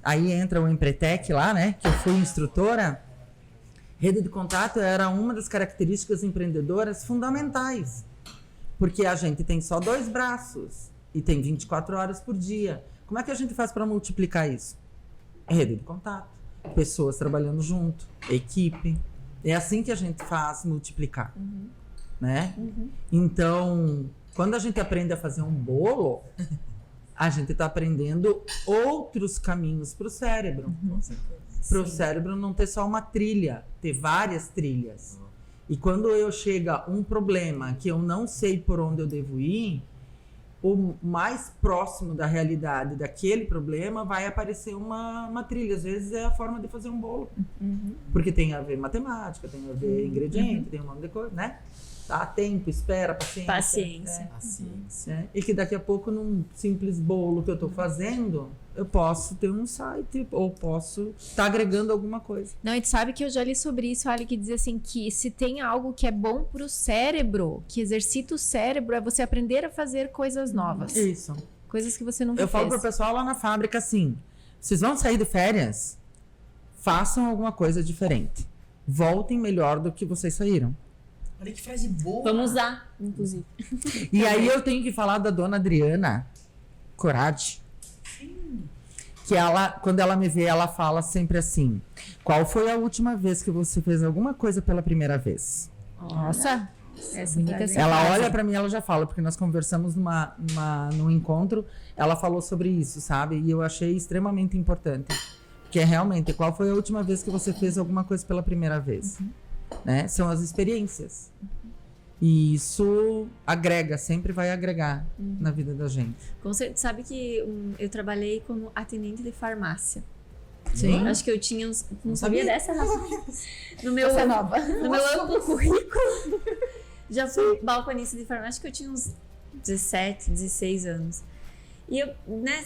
aí entra o Empretec lá, né? Que eu fui instrutora. Rede de contato era uma das características empreendedoras fundamentais, porque a gente tem só 2 braços e tem 24 horas por dia. Como é que a gente faz para multiplicar isso? Rede de contato, pessoas trabalhando junto, equipe. É assim que a gente faz multiplicar, né? Então, quando a gente aprende a fazer um bolo, a gente está aprendendo outros caminhos para o cérebro. Para o cérebro não ter só uma trilha, ter várias trilhas. E quando eu chega um problema que eu não sei por onde eu devo ir, o mais próximo da realidade daquele problema vai aparecer uma trilha. Às vezes é a forma de fazer um bolo. Porque tem a ver matemática, tem a ver ingrediente, tem um monte de coisa, né? Tá, tempo, espera, paciência. Paciência. A ciência. Né? E que daqui a pouco, num simples bolo que eu tô fazendo, eu posso ter um site ou posso estar agregando alguma coisa. Não, e tu sabe que eu já li sobre isso, Ali, que diz assim, que se tem algo que é bom pro cérebro, que exercita o cérebro, é você aprender a fazer coisas novas. Isso. Coisas que você nunca Eu falo fez. pro pessoal lá na fábrica assim, vocês vão sair de férias, façam alguma coisa diferente. Voltem melhor do que vocês saíram. Olha que frase boa. Vamos usar, inclusive. E aí eu tenho que falar da dona Adriana Corade. Que ela, quando ela me vê, ela fala sempre assim: qual foi a última vez que você fez alguma coisa pela primeira vez? Nossa, Essa bonita frase. essa Ela frase. olha pra mim, ela já fala, porque nós conversamos num encontro, ela falou sobre isso, sabe? E eu achei extremamente importante. Que é realmente, qual foi a última vez que você fez alguma coisa pela primeira vez? Né? São as experiências. E isso agrega, sempre vai agregar na vida da gente. Sabe que eu trabalhei como atendente de farmácia. Sim. Acho que eu tinha uns. Não sabia dessa, Rafa? No meu, Essa é nova. no meu amplo currículo, já fui balconista de farmácia, acho que eu tinha uns 17, 16 anos. E eu, né,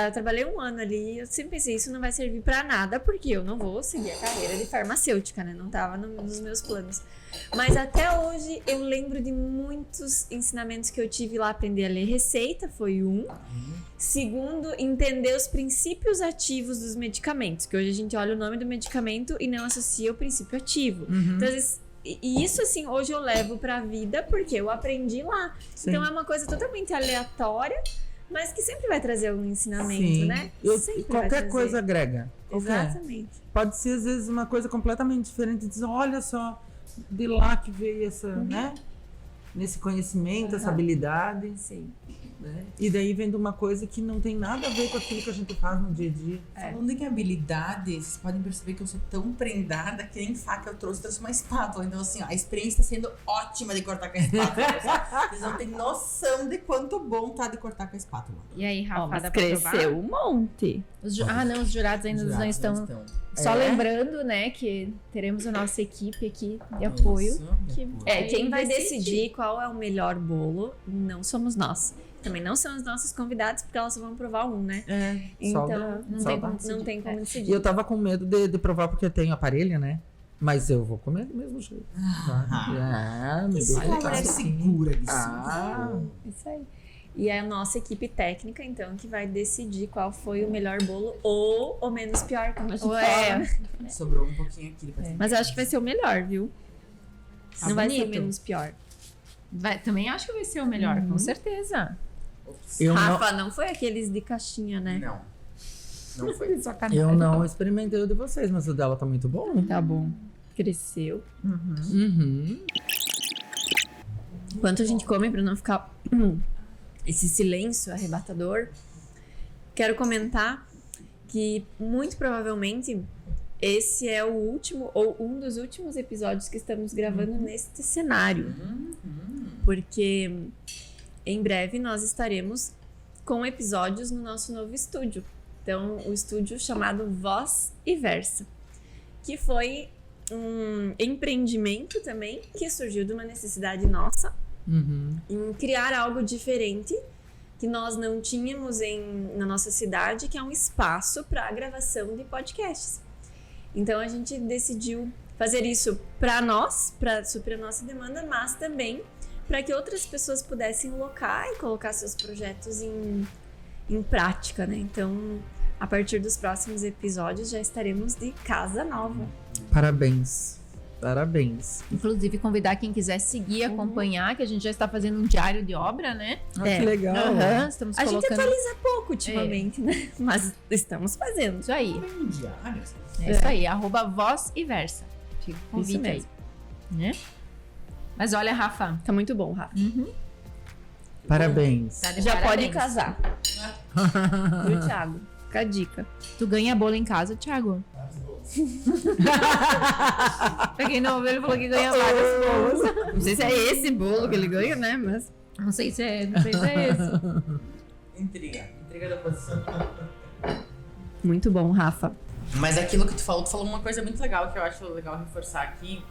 eu trabalhei um ano ali, eu sempre pensei, isso não vai servir pra nada, porque eu não vou seguir a carreira de farmacêutica, né? Não tava nos meus planos. Mas até hoje eu lembro de muitos ensinamentos que eu tive lá. Aprender a ler receita foi um. Segundo, entender os princípios ativos dos medicamentos, que hoje a gente olha o nome do medicamento e não associa o princípio ativo. Então, às vezes, e isso, assim, hoje eu levo pra vida porque eu aprendi lá. Sim. Então, é uma coisa totalmente aleatória, mas que sempre vai trazer algum ensinamento, Sim. né? Sempre vai Qualquer trazer. coisa agrega. Qualquer. Exatamente. Pode ser, às vezes, uma coisa completamente diferente. Dizer, olha só, de lá que veio essa, né? Nesse conhecimento, essa habilidade. Sim. Né? E daí vem de uma coisa que não tem nada a ver com aquilo que a gente faz no dia a dia. Falando em habilidades, vocês podem perceber que eu sou tão prendada que nem faca eu trouxe uma espátula. Então, assim, ó, a experiência está sendo ótima de cortar com a espátula. Vocês não têm noção de quanto bom tá de cortar com a espátula. E aí, Rafa, Mas dá pra provar? cresceu um monte. Não, os jurados ainda não estão. Só É? lembrando, né, que teremos a nossa equipe aqui de apoio. Que Quem vai decidir. decidir qual é o melhor bolo não somos nós. Também não são os nossos convidados, porque elas só vão provar um, né? Então, não tem como E decidir. eu tava com medo de provar porque eu tenho aparelho, né? Mas eu vou comer do mesmo jeito. Me Isso deu é uma mulher segura disso. Isso aí. E é a nossa equipe técnica, então, que vai decidir qual foi o melhor bolo ou o menos pior, como a gente fala. Sobrou um pouquinho aqui. Mas eu acho que vai ser o melhor, viu? Tá não vai ser o bonito. menos pior. Também acho que vai ser o melhor, com certeza. Eu não, Rafa, não foi aqueles de caixinha, né? Não foi. eu não experimentei o de vocês, mas o dela tá muito bom. Tá bom. Cresceu. Uhum. Enquanto a gente come, pra não ficar esse silêncio arrebatador, quero comentar que muito provavelmente esse é o último ou um dos últimos episódios que estamos gravando neste cenário. Porque em breve nós estaremos com episódios no nosso novo estúdio. Então, o estúdio chamado Voz e Versa, que foi um empreendimento também que surgiu de uma necessidade nossa em criar algo diferente que nós não tínhamos na nossa cidade, que é um espaço para a gravação de podcasts. Então a gente decidiu fazer isso para nós, para suprir a nossa demanda, mas também para que outras pessoas pudessem locar e colocar seus projetos em prática, né? Então, a partir dos próximos episódios já estaremos de casa nova. Parabéns. Parabéns. Inclusive, convidar quem quiser seguir, acompanhar, que a gente já está fazendo um diário de obra, né? Ah, que legal. Estamos A gente colocando atualiza pouco ultimamente, né? Mas estamos fazendo. isso aí. Diários. É isso aí, @voz e versa. Fica o Isso convite aí. mesmo. Né? Mas olha, Rafa, Tá muito bom, Rafa. Parabéns. tá de Já parabéns. pode casar. Viu, Thiago? Fica a dica. Tu ganha bolo em casa, Thiago? Pra quem não ouviu, ele falou que ganha vários bolos. Não sei se é esse bolo que ele ganha, né? Mas Não sei se é esse. Intriga da posição. muito bom, Rafa. Mas aquilo que tu falou uma coisa muito legal que eu acho legal reforçar aqui,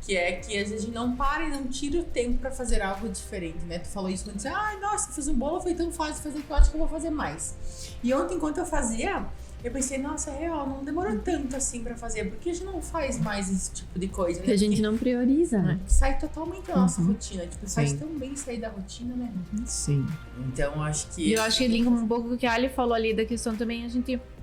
que é que às vezes a gente não para e não tira o tempo pra fazer algo diferente, né? Tu falou isso quando disse, nossa, fazer um bolo foi tão fácil fazer que eu acho que eu vou fazer mais. E ontem, enquanto eu fazia, eu pensei, nossa, é real, não demorou tanto assim pra fazer, porque a gente não faz mais esse tipo de coisa, né? Que a gente não prioriza, né? Sai totalmente da nossa rotina, tipo, faz Sim. tão bem sair da rotina, né? Sim. Então, acho que... E eu acho que linka um pouco com o que a Ali falou ali da questão também,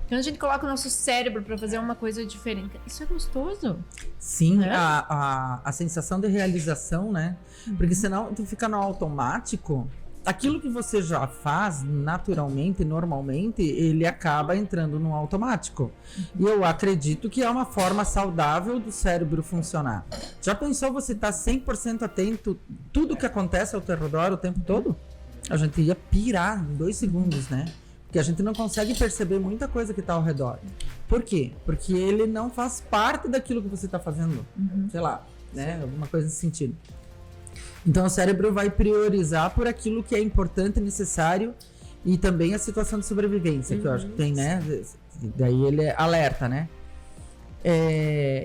quando a gente coloca o nosso cérebro pra fazer uma coisa diferente, isso é gostoso. Sim, Né? a sensação de realização, né? Porque senão tu fica no automático aquilo que você já faz naturalmente, normalmente, ele acaba entrando no automático. E eu acredito que é uma forma saudável do cérebro funcionar. Já pensou você estar 100% atento tudo que acontece ao teu redor o tempo todo? A gente ia pirar em 2 segundos, né? Porque a gente não consegue perceber muita coisa que está ao redor. Por quê? Porque ele não faz parte daquilo que você está fazendo. Sei lá, né? Alguma coisa nesse sentido. Então o cérebro vai priorizar por aquilo que é importante, necessário, e também a situação de sobrevivência, que eu acho que tem, né? Daí ele alerta, né?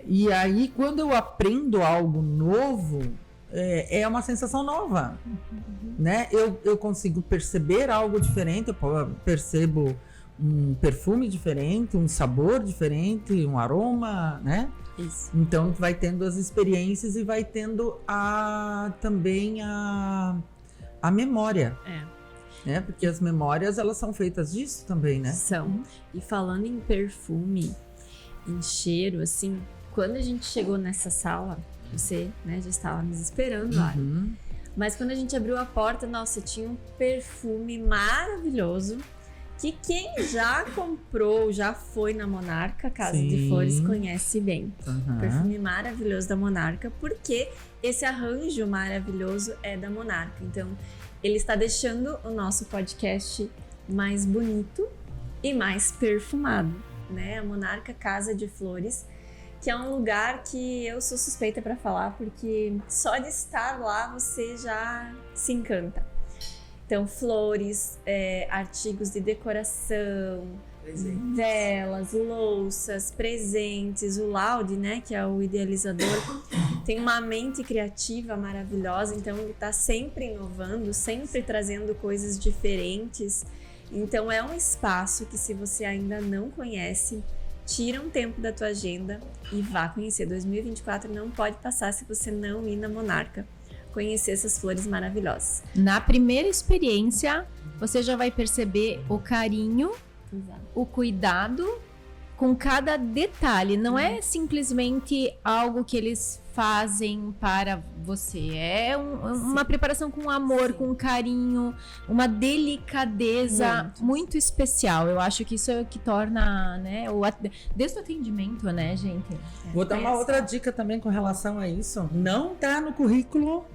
E aí, quando eu aprendo algo novo, é uma sensação nova, né? Eu consigo perceber algo diferente, eu percebo um perfume diferente, um sabor diferente, um aroma, né? Isso. Então vai tendo as experiências e vai tendo também a memória. Né? Porque as memórias, elas são feitas disso também, né? São. E falando em perfume, em cheiro, assim, quando a gente chegou nessa sala, você, né, já estava nos esperando lá. Mas quando a gente abriu a porta, nossa, tinha um perfume maravilhoso que quem já comprou, já foi na Monarca, Casa de Flores, conhece bem. Perfume maravilhoso da Monarca, porque esse arranjo maravilhoso é da Monarca. Então, ele está deixando o nosso podcast mais bonito e mais perfumado, né? A Monarca Casa de Flores, que é um lugar que eu sou suspeita para falar, porque só de estar lá você já se encanta. Então, flores, artigos de decoração, velas, louças, presentes. O Laude, né, que é o idealizador, tem uma mente criativa maravilhosa, então ele está sempre inovando, sempre trazendo coisas diferentes. Então, é um espaço que, se você ainda não conhece, tira um tempo da tua agenda e vá conhecer. 2024 não pode passar se você não ir na Monarca conhecer essas flores maravilhosas. Na primeira experiência, você já vai perceber o carinho, o cuidado com cada detalhe. Não é simplesmente algo que eles fazem para você. É uma preparação com amor, com carinho, uma delicadeza muito especial. Eu acho que isso é o que torna, né, desde o atendimento, né, gente? Vou dar uma outra dica também com relação a isso. Não tá no currículo,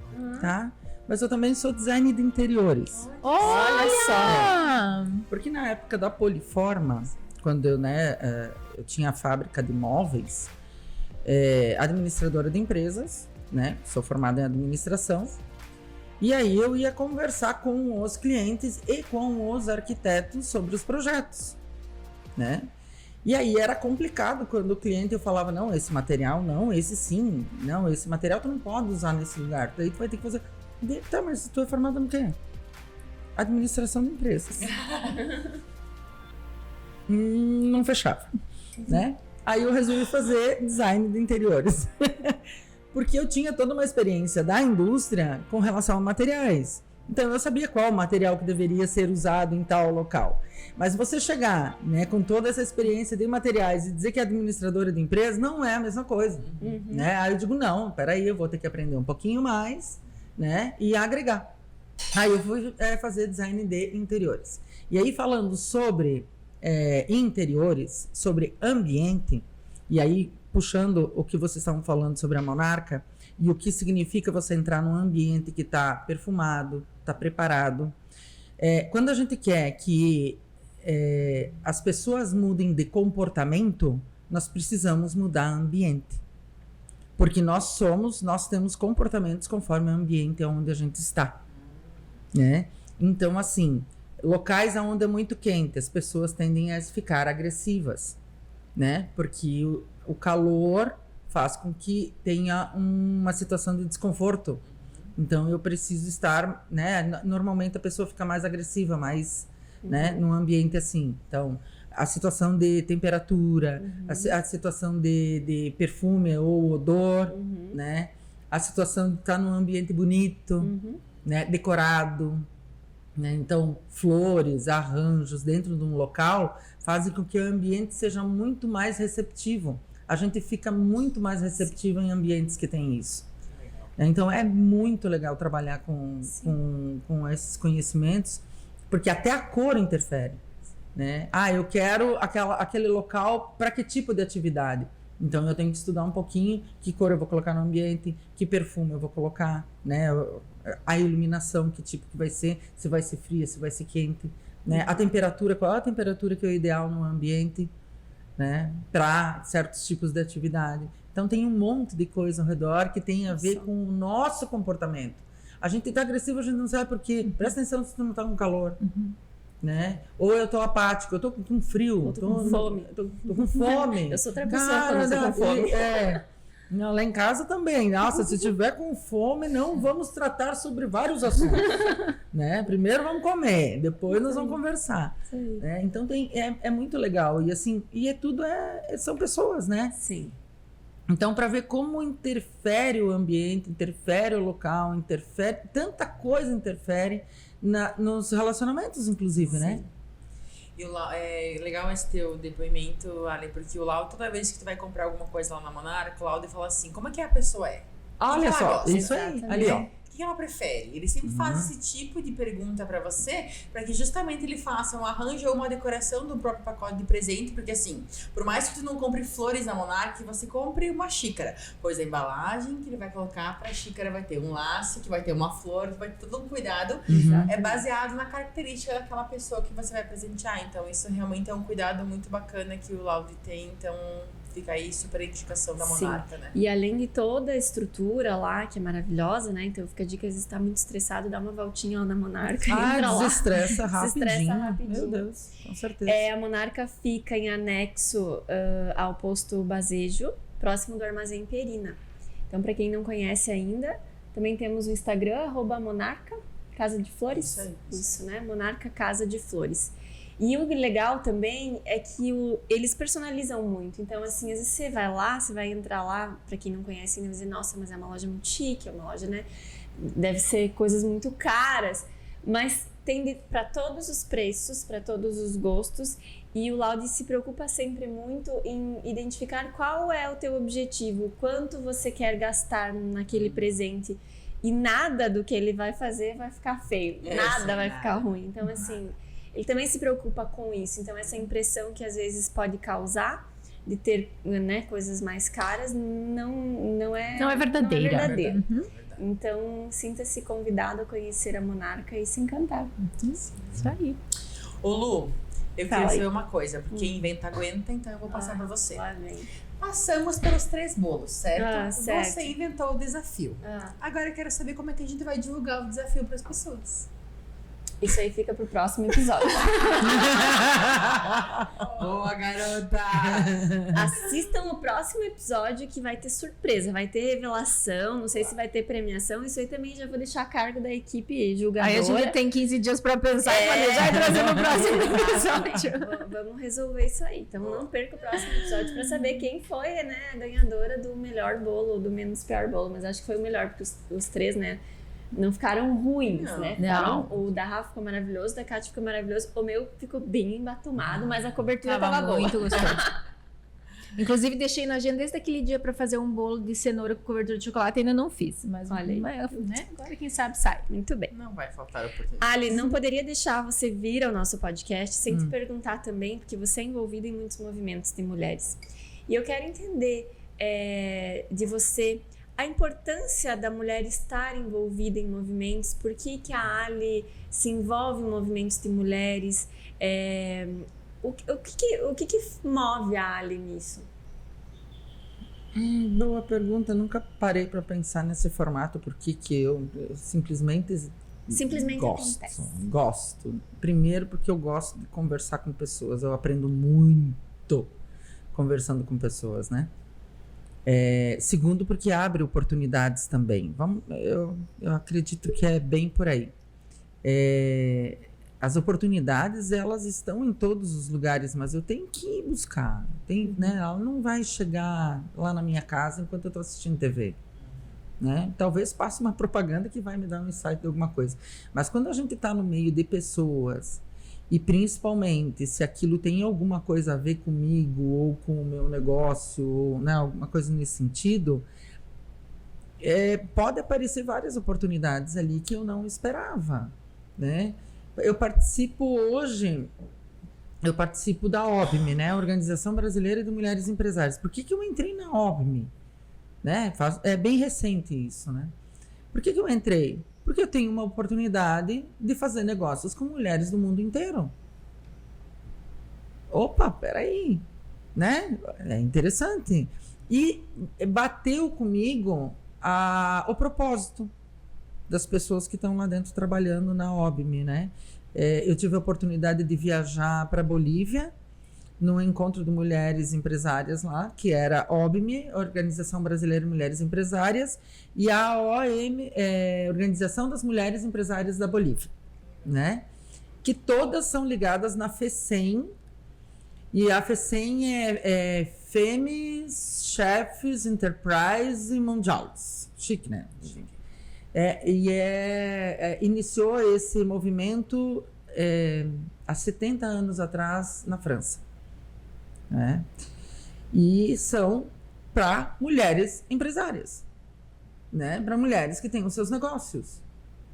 tá? Mas eu também sou designer de interiores. Olha só! Porque na época da Poliforma, quando eu tinha a fábrica de móveis, administradora de empresas, né? Sou formada em administração. E aí eu ia conversar com os clientes e com os arquitetos sobre os projetos, né? E aí era complicado quando o cliente eu falava, não, esse material não, esse sim, não, esse material tu não pode usar nesse lugar. Daí tu vai ter que fazer... Tá, mas tu é formada no quê? Administração de empresas. Não fechava, né? Aí eu resolvi fazer design de interiores. Porque eu tinha toda uma experiência da indústria com relação a materiais. Então eu sabia qual material que deveria ser usado em tal local. Mas você chegar, né, com toda essa experiência de materiais e dizer que é administradora de empresa não é a mesma coisa, né? Aí eu digo, não, peraí, eu vou ter que aprender um pouquinho mais, né, e agregar. Aí eu fui fazer design de interiores. E aí falando sobre interiores, sobre ambiente, e aí puxando o que vocês estavam falando sobre a Monarca, e o que significa você entrar num ambiente que está perfumado, está preparado. Quando a gente quer que as pessoas mudem de comportamento, nós precisamos mudar ambiente. Porque nós temos comportamentos conforme o ambiente onde a gente está, né? Então, assim, locais onde é muito quente, as pessoas tendem a ficar agressivas, né? Porque o calor faz com que tenha uma situação de desconforto. Então, eu preciso estar, né? Normalmente a pessoa fica mais agressiva, mais, né? Num ambiente assim. Então, a situação de temperatura, a situação de perfume ou odor, né? A situação de estar num ambiente bonito, né? Decorado, né? Então, flores, arranjos dentro de um local fazem com que o ambiente seja muito mais receptivo. A gente fica muito mais receptivo em ambientes que tem isso. Então é muito legal trabalhar com esses conhecimentos, porque até a cor interfere, né? Eu quero aquele local para que tipo de atividade? Então eu tenho que estudar um pouquinho que cor eu vou colocar no ambiente, que perfume eu vou colocar, né? A iluminação, que tipo que vai ser, se vai ser fria, se vai ser quente, né? A temperatura, qual é a temperatura que é o ideal no ambiente, né? Para certos tipos de atividade. Então tem um monte de coisa ao redor que tem a ver com o nosso comportamento. A gente tá agressivo, a gente não sabe por quê. Presta atenção se tu não tá com calor. Né? Ou eu tô apático, eu tô com frio. Eu tô com fome. Tô com fome. Eu sou outra pessoa quando eu tô com fome. Não, lá em casa também. Nossa, se tiver com fome, não vamos tratar sobre vários assuntos. Né? Primeiro vamos comer, depois nós vamos conversar. Né? Então é muito legal. E assim, são pessoas, né? Sim. Então, para ver como interfere o ambiente, interfere o local, tanta coisa interfere nos relacionamentos, inclusive, né? E é legal esse teu depoimento, Ali, porque o Lau, toda vez que tu vai comprar alguma coisa lá na Monarca, o Lau fala assim, como é que a pessoa é? Olha que só, ela gosta? isso aí, ali ó. O que ela prefere? Ele sempre faz esse tipo de pergunta pra você, pra que justamente ele faça um arranjo ou uma decoração do próprio pacote de presente, porque assim, por mais que tu não compre flores na Monarch, você compre uma xícara, pois a embalagem que ele vai colocar pra xícara vai ter um laço, que vai ter uma flor, que vai ter todo um cuidado, é baseado na característica daquela pessoa que você vai presentear. Então isso realmente é um cuidado muito bacana que o Laude tem, então fica aí super indicação da Monarca, né? E além de toda a estrutura lá, que é maravilhosa, né? Então fica a dica, às vezes tá muito estressado, dá uma voltinha lá na Monarca. Desestressa rapidinho. Desestressa rapidinho. Meu Deus, com certeza. A Monarca fica em anexo ao posto Basejo, próximo do Armazém Perina. Então, para quem não conhece ainda, também temos o Instagram, @Monarca Casa de Flores. Isso, né? Monarca Casa de Flores. E o legal também é que eles personalizam muito. Então, assim, às vezes você vai entrar lá, pra quem não conhece ainda, vai dizer, nossa, mas é uma loja muito chique, é uma loja, né? Deve ser coisas muito caras. Mas tem para todos os preços, para todos os gostos. E o Laude se preocupa sempre muito em identificar qual é o teu objetivo, quanto você quer gastar naquele presente. E nada do que ele vai fazer vai ficar feio, nada vai ficar ruim. Então, assim, ele também se preocupa com isso. Então, essa impressão que às vezes pode causar de ter, né, coisas mais caras não é verdadeira. Não é verdadeira. Então, sinta-se convidado a conhecer a Monarca e se encantar. Isso aí. Ô Lu, eu Fala queria aí. saber uma coisa, porque inventa aguenta, então eu vou passar pra você. Lá vem. Passamos pelos 3 bolos, certo? Certo. Você inventou o desafio. Agora eu quero saber como é que a gente vai divulgar o desafio para as pessoas. Isso aí fica pro próximo episódio. Boa, garota! Assistam o próximo episódio que vai ter surpresa, vai ter revelação, não sei se vai ter premiação, isso aí também já vou deixar a cargo da equipe julgadora. Aí a gente tem 15 dias pra pensar e planejar e trazer no próximo episódio. Vamos resolver isso aí. Então não perca o próximo episódio pra saber quem foi, né, a ganhadora do melhor bolo ou do menos pior bolo. Mas acho que foi o melhor, porque os 3, né, não ficaram ruins, né? O da Rafa ficou maravilhoso, o da Kátia ficou maravilhoso, o meu ficou bem embatumado, mas a cobertura tava boa. Muito gostoso. Inclusive, deixei na agenda desde aquele dia pra fazer um bolo de cenoura com cobertura de chocolate, ainda não fiz. Mas olha aí, né? Agora quem sabe sai. Muito bem. Não vai faltar oportunidade. Ali, não poderia deixar você vir ao nosso podcast sem te perguntar também, porque você é envolvido em muitos movimentos de mulheres. E eu quero entender de você a importância da mulher estar envolvida em movimentos, por que a Ali se envolve em movimentos de mulheres, o que move a Ali nisso? Boa pergunta, nunca parei para pensar nesse formato, porque eu simplesmente gosto. Primeiro porque eu gosto de conversar com pessoas, eu aprendo muito conversando com pessoas, né? Segundo, porque abre oportunidades também. Eu acredito que é bem por aí. As oportunidades, elas estão em todos os lugares, mas eu tenho que buscar. Né? Ela não vai chegar lá na minha casa enquanto eu estou assistindo TV. Né? Talvez passe uma propaganda que vai me dar um insight de alguma coisa. Mas quando a gente está no meio de pessoas, e principalmente se aquilo tem alguma coisa a ver comigo ou com o meu negócio, ou, né, alguma coisa nesse sentido, pode aparecer várias oportunidades ali que eu não esperava, né? Eu participo da OBME, né? Organização Brasileira de Mulheres Empresárias. Por que eu entrei na OBME? Né? É bem recente isso, né? Por que eu entrei? Porque eu tenho uma oportunidade de fazer negócios com mulheres do mundo inteiro. Opa, peraí, né? É interessante. E bateu comigo o propósito das pessoas que estão lá dentro trabalhando na OBME, né? Eu tive a oportunidade de viajar para Bolívia, num encontro de mulheres empresárias lá, que era a OBME, Organização Brasileira de Mulheres Empresárias, e a OM, Organização das Mulheres Empresárias da Bolívia, né? Que todas são ligadas na FECEM, e a FECEM é Femmes, Chefs, Enterprise e Mundials. Chique, né? Iniciou esse movimento há 70 anos atrás na França, né? E são para mulheres empresárias, né? Para mulheres que têm os seus negócios,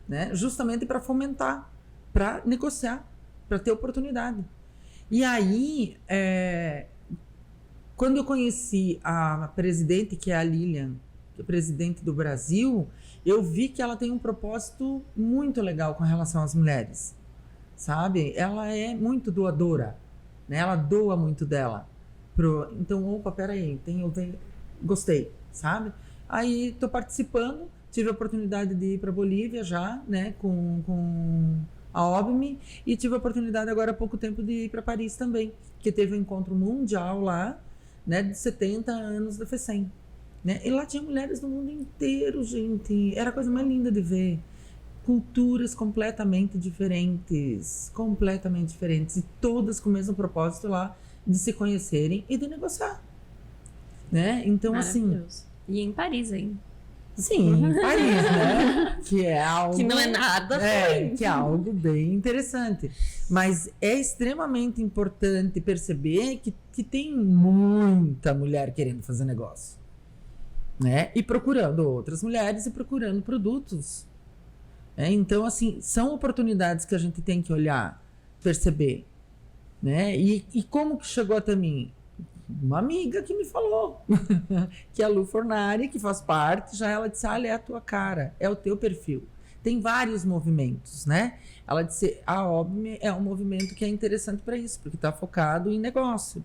né? Justamente para fomentar, para negociar, para ter oportunidade. E aí, quando eu conheci a presidente, que é a Lilian, que é presidente do Brasil, eu vi que ela tem um propósito muito legal com relação às mulheres, sabe? Ela é muito doadora, né? Ela doa muito dela. Então, opa, peraí, gostei, sabe? Aí, tô participando, tive a oportunidade de ir para Bolívia já, né, com a OBME, e tive a oportunidade agora há pouco tempo de ir para Paris também, que teve um encontro mundial lá, né, de 70 anos da FECEM. Né? E lá tinha mulheres do mundo inteiro, gente. Era a coisa mais linda de ver. Culturas completamente diferentes. E todas com o mesmo propósito lá de se conhecerem e de negociar. Né? Então, assim... E em Paris ainda. Sim, em Paris, né? Que é algo... Que não é nada. Que é algo bem interessante. Mas é extremamente importante perceber que tem muita mulher querendo fazer negócio. Né? E procurando outras mulheres e procurando produtos. Então, assim, são oportunidades que a gente tem que olhar, perceber. Né? E como que chegou até mim? Uma amiga que me falou, que é a Lu Fornari, que faz parte, já ela disse, é a tua cara, é o teu perfil. Tem vários movimentos, né? Ela disse, a OBME é um movimento que é interessante para isso, porque está focado em negócio.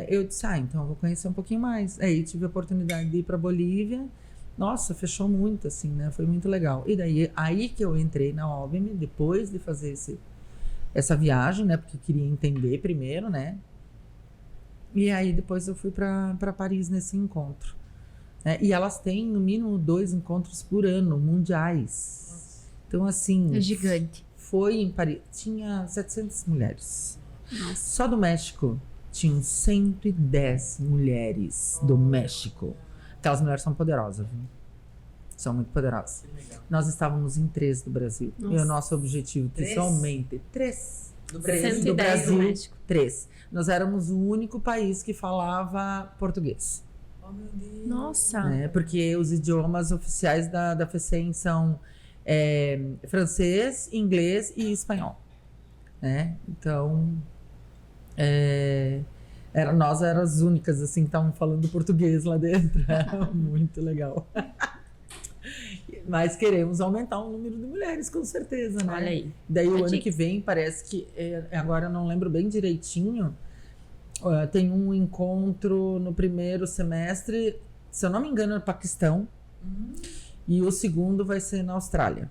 Eu disse, então eu vou conhecer um pouquinho mais. Aí tive a oportunidade de ir para Bolívia. Nossa, fechou muito, assim, né? Foi muito legal. E daí, aí que eu entrei na OBME, depois de fazer essa viagem, né? Porque eu queria entender primeiro, né? E aí depois eu fui para Paris nesse encontro. E elas têm, no mínimo, 2 encontros por ano, mundiais. Então, assim... É gigante. Foi em Paris. Tinha 700 mulheres. Nossa. Só do México. Tinham 110 mulheres do México. Aquelas mulheres são poderosas, viu? São muito poderosas. Nós estávamos em 3 do Brasil. Nossa. E o nosso objetivo é que somente 3 do Brasil. Do México. 3. Nós éramos o único país que falava português. Oh, meu Deus. Nossa. Porque os idiomas oficiais da FECEM são francês, inglês e espanhol. Então... nós éramos as únicas assim que estavam falando português lá dentro. Muito legal. Mas queremos aumentar o número de mulheres, com certeza, né? Olha aí. Daí o ano que vem parece que agora eu não lembro bem direitinho, tem um encontro no primeiro semestre, se eu não me engano, no Paquistão, e o segundo vai ser na Austrália.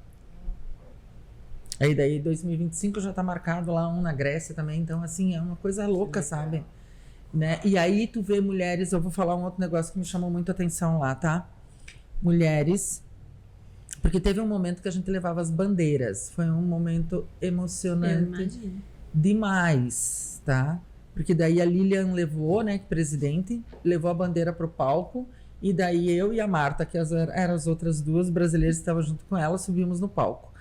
Aí daí 2025 já tá marcado lá um na Grécia também, então assim, é uma coisa louca, sabe? Né? E aí tu vê mulheres, eu vou falar um outro negócio que me chamou muito a atenção lá, tá? Mulheres, porque teve um momento que a gente levava as bandeiras, foi um momento emocionante demais, tá? Porque daí a Lilian levou, né, que presidente, levou a bandeira pro palco, e daí eu e a Marta, que eram as outras 2 brasileiras que estavam junto com ela, subimos no palco.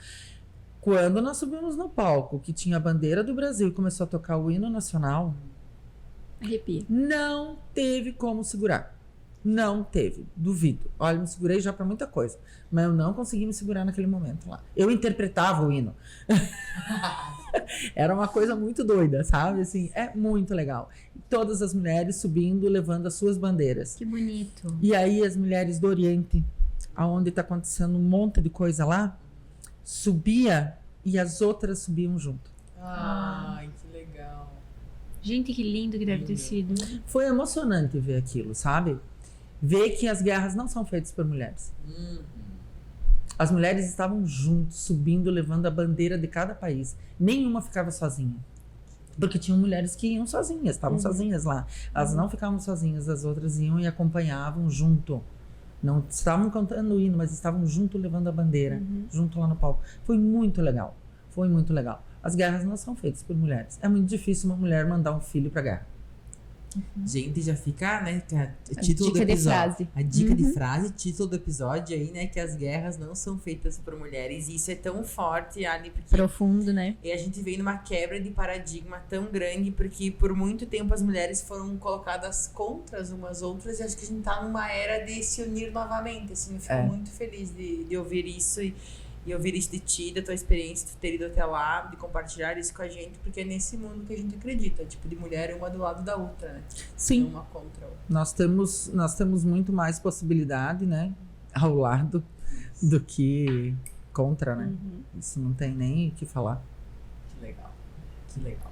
Quando nós subimos no palco, que tinha a bandeira do Brasil e começou a tocar o hino nacional, Arrepia. não teve como segurar. Não teve, duvido. Olha, me segurei já pra muita coisa, mas eu não consegui me segurar naquele momento lá. Eu interpretava o hino. Era uma coisa muito doida, sabe? Assim, é muito legal. Todas as mulheres subindo, levando as suas bandeiras. Que bonito. E aí as mulheres do Oriente, aonde tá acontecendo um monte de coisa lá, subia e as outras subiam junto. Ai, que legal. Gente, que lindo que deve ter sido. Foi emocionante ver aquilo, sabe? Ver que as guerras não são feitas por mulheres. As mulheres estavam juntas, subindo, levando a bandeira de cada país. Nenhuma ficava sozinha. Porque tinham mulheres que iam sozinhas, estavam sozinhas lá. Elas não ficavam sozinhas, as outras iam e acompanhavam junto. Não estavam cantando o hino, mas estavam junto levando a bandeira, junto lá no palco. Foi muito legal. Foi muito legal. As guerras não são feitas por mulheres. É muito difícil uma mulher mandar um filho pra guerra. Gente, já fica, né, título do dica de episódio. frase. A dica de frase, título do episódio aí, né, que as guerras não são feitas por mulheres. E isso é tão forte, Ali, porque Profundo, né? e a gente veio numa quebra de paradigma tão grande, porque por muito tempo as mulheres foram colocadas contra umas outras, e acho que a gente tá numa era de se unir novamente, assim, eu fico muito feliz de ouvir isso e ouvir isso de ti, da tua experiência, de ter ido até lá, de compartilhar isso com a gente, porque é nesse mundo que a gente acredita, tipo, de mulher uma do lado da outra, né? Sim. Uma contra a outra. Nós temos muito mais possibilidade, né? Ao lado do que contra, né? Isso não tem nem o que falar. Que legal. Que legal.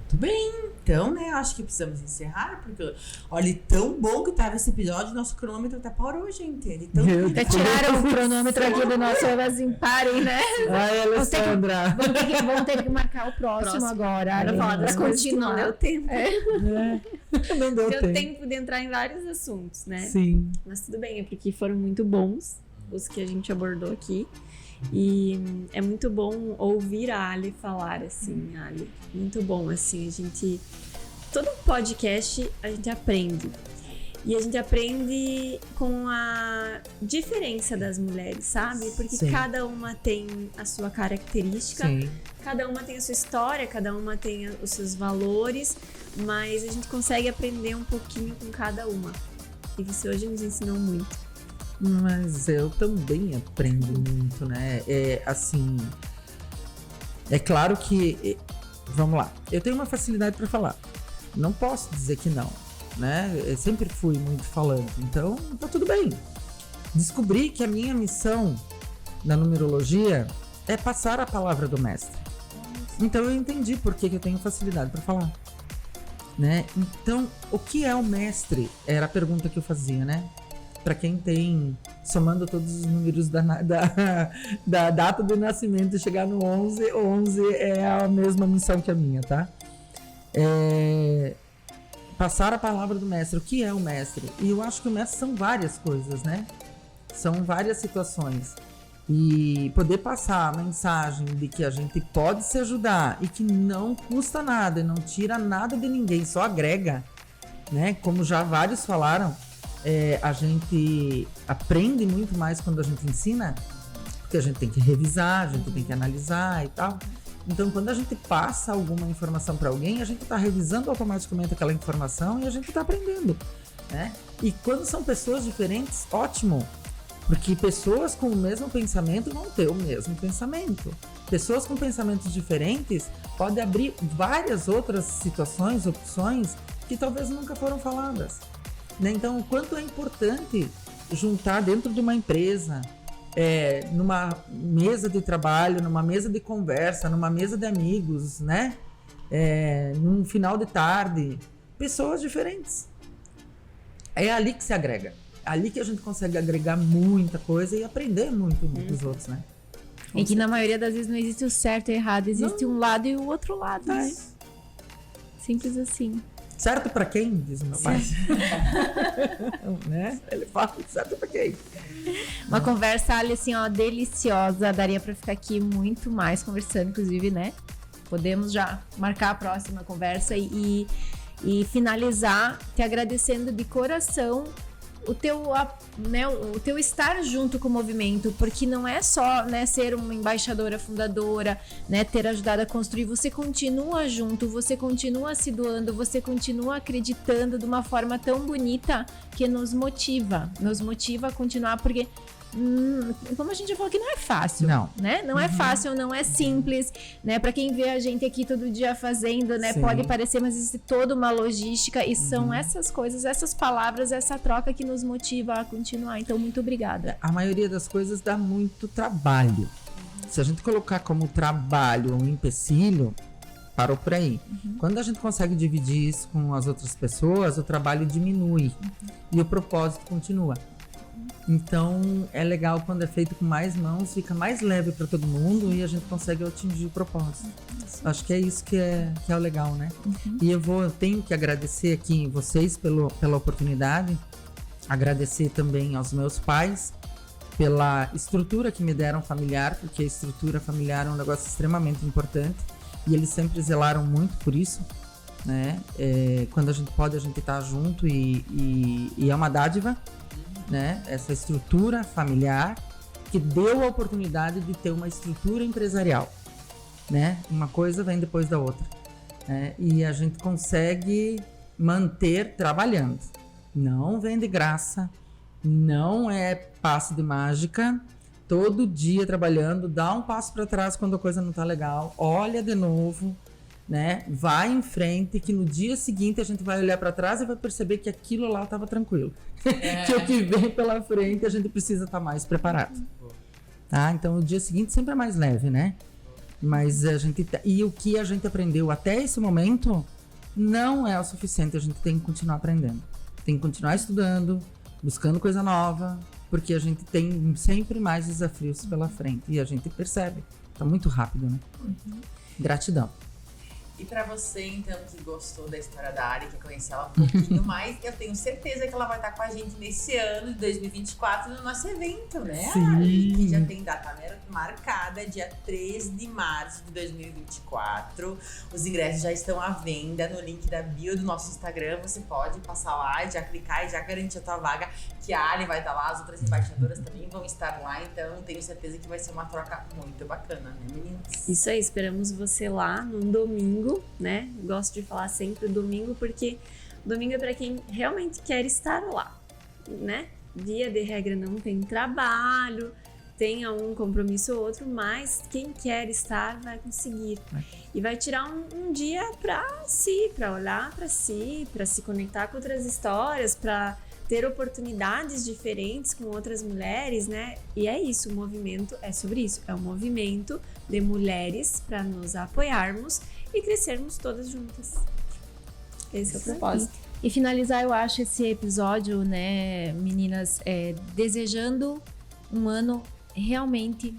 Muito bem, então, né, acho que precisamos encerrar, porque, olha, tão bom que tava esse episódio, nosso cronômetro até parou, gente. Ele tão Até tiraram o cronômetro aqui do nosso, assim, parem, né? Ai, Alessandra. Vamos ter que marcar o próximo agora. Pra falar das coisas que não deu tempo. Não deu Deu tempo. tempo de entrar em vários assuntos, né? Sim. Mas tudo bem, é porque foram muito bons os que a gente abordou aqui. E é muito bom ouvir a Ali falar, assim, Ali. Muito bom, assim, a gente... Todo podcast a gente aprende. E a gente aprende com a diferença das mulheres, sabe? Porque Sim. cada uma tem a sua característica, Sim. cada uma tem a sua história, cada uma tem os seus valores, mas a gente consegue aprender um pouquinho com cada uma. E você hoje nos ensinou muito. Mas eu também aprendo muito, né? É assim. É claro que. Vamos lá. Eu tenho uma facilidade para falar. Não posso dizer que não, né? Eu sempre fui muito falante. Então, tá tudo bem. Descobri que a minha missão na numerologia é passar a palavra do mestre. Então, eu entendi por que eu tenho facilidade para falar. Né? Então, o que é o mestre? Era a pergunta que eu fazia, né? Para quem tem, somando todos os números da data do nascimento e chegar no 11, 11 é a mesma missão que a minha, tá? Passar a palavra do mestre. O que é o mestre? E eu acho que o mestre são várias coisas, né? São várias situações. E poder passar a mensagem de que a gente pode se ajudar e que não custa nada, não tira nada de ninguém, só agrega, né? Como já vários falaram, a gente aprende muito mais quando a gente ensina, porque a gente tem que revisar, a gente tem que analisar e tal. Então, quando a gente passa alguma informação para alguém, a gente está revisando automaticamente aquela informação e a gente está aprendendo, né? E quando são pessoas diferentes, ótimo, porque pessoas com o mesmo pensamento vão ter o mesmo pensamento. Pessoas com pensamentos diferentes podem abrir várias outras situações, opções que talvez nunca foram faladas. Né? Então, o quanto é importante juntar dentro de uma empresa, numa mesa de trabalho, numa mesa de conversa, numa mesa de amigos, né? Num final de tarde, pessoas diferentes. É ali que se agrega. É ali que a gente consegue agregar muita coisa e aprender muito dos outros, né? E que na maioria das vezes não existe o certo e o errado, existe um lado e o outro lado, né? Simples assim. Certo pra quem? Diz o meu pai. Né? Ele fala certo pra quem? Uma conversa, ali, assim, ó, deliciosa. Daria pra ficar aqui muito mais conversando, inclusive, né? Podemos já marcar a próxima conversa e finalizar te agradecendo de coração o teu estar junto com o movimento, porque não é só, né, ser uma embaixadora fundadora, né, ter ajudado a construir, você continua junto, você continua se doando, você continua acreditando de uma forma tão bonita que nos motiva a continuar, porque como a gente já falou que não é fácil, né? Não é fácil, não é simples, né? Para quem vê a gente aqui todo dia fazendo, né? Sim. Pode parecer, mas existe toda uma logística e são essas coisas, essas palavras, essa troca que nos motiva a continuar. Então, muito obrigada. A maioria das coisas dá muito trabalho. Se a gente colocar como trabalho um empecilho, parou por aí. Quando a gente consegue dividir isso com as outras pessoas, o trabalho diminui e o propósito continua. Então, é legal quando é feito com mais mãos, fica mais leve para todo mundo e a gente consegue atingir o propósito. Acho que é isso que é o legal, né? E eu tenho que agradecer aqui vocês pela oportunidade, agradecer também aos meus pais pela estrutura que me deram familiar, porque a estrutura familiar é um negócio extremamente importante e eles sempre zelaram muito por isso, né? Quando a gente pode, a gente tá junto e é uma dádiva, né? Essa estrutura familiar que deu a oportunidade de ter uma estrutura empresarial, né? Uma coisa vem depois da outra, né? E a gente consegue manter trabalhando. Não vem de graça, não é passe de mágica. Todo dia trabalhando, dá um passo para trás quando a coisa não tá legal, olha de novo, né? Vai em frente, que no dia seguinte a gente vai olhar para trás e vai perceber que aquilo lá estava tranquilo. Que o que vem pela frente a gente precisa estar mais preparado. Tá? Então o dia seguinte sempre é mais leve, né? Mas e o que a gente aprendeu até esse momento não é o suficiente, a gente tem que continuar aprendendo. Tem que continuar estudando, buscando coisa nova, porque a gente tem sempre mais desafios pela frente e a gente percebe. Tá muito rápido, né? Gratidão. E pra você, então, que gostou da história da Ari, que conheceu ela um pouquinho mais, eu tenho certeza que ela vai estar com a gente nesse ano de 2024 no nosso evento, né? Sim. Ari, que já tem data marcada, dia 3 de março de 2024. Os ingressos já estão à venda no link da bio do nosso Instagram. Você pode passar lá e já clicar e já garantir a tua vaga, que a Ari vai estar lá, as outras embaixadoras também vão estar lá. Então, tenho certeza que vai ser uma troca muito bacana, né, meninas? Isso aí, esperamos você lá num domingo, né? Gosto de falar sempre domingo, porque domingo é para quem realmente quer estar lá, né? Via de regra não tem trabalho, tenha um compromisso ou outro, mas quem quer estar vai conseguir. E vai tirar um dia para si, para olhar para si, para se conectar com outras histórias, para ter oportunidades diferentes com outras mulheres, né? E é isso, o movimento é sobre isso. É um movimento de mulheres para nos apoiarmos e crescermos todas juntas. Esse é o propósito. E finalizar, eu acho, esse episódio, né, meninas, desejando um ano realmente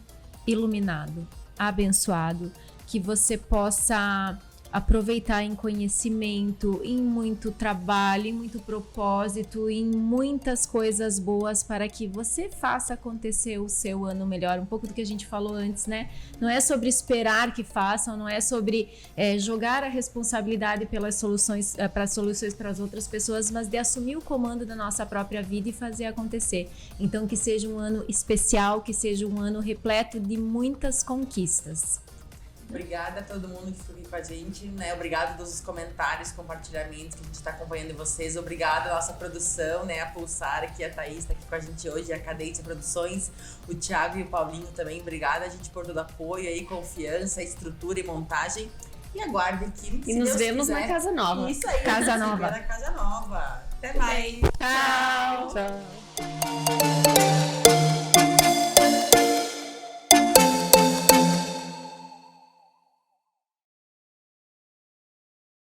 iluminado, abençoado, que você possa aproveitar em conhecimento, em muito trabalho, em muito propósito, em muitas coisas boas para que você faça acontecer o seu ano melhor. Um pouco do que a gente falou antes, né? Não é sobre esperar que façam, não é sobre jogar a responsabilidade pelas soluções para as outras pessoas, mas de assumir o comando da nossa própria vida e fazer acontecer. Então, que seja um ano especial, que seja um ano repleto de muitas conquistas. Obrigada a todo mundo que ficou aqui com a gente, né? Obrigado dos comentários, compartilhamentos que a gente está acompanhando de vocês. Obrigada à nossa produção, né? A Pulsar aqui, a Thaís está aqui com a gente hoje, a Cadência Produções, o Thiago e o Paulinho também. Obrigada a gente por todo apoio aí, confiança, estrutura e montagem. E aguardem que e nos vemos na Casa Nova. Isso aí, Casa Nova. Na Casa Nova. Até mais. Tchau. Tchau.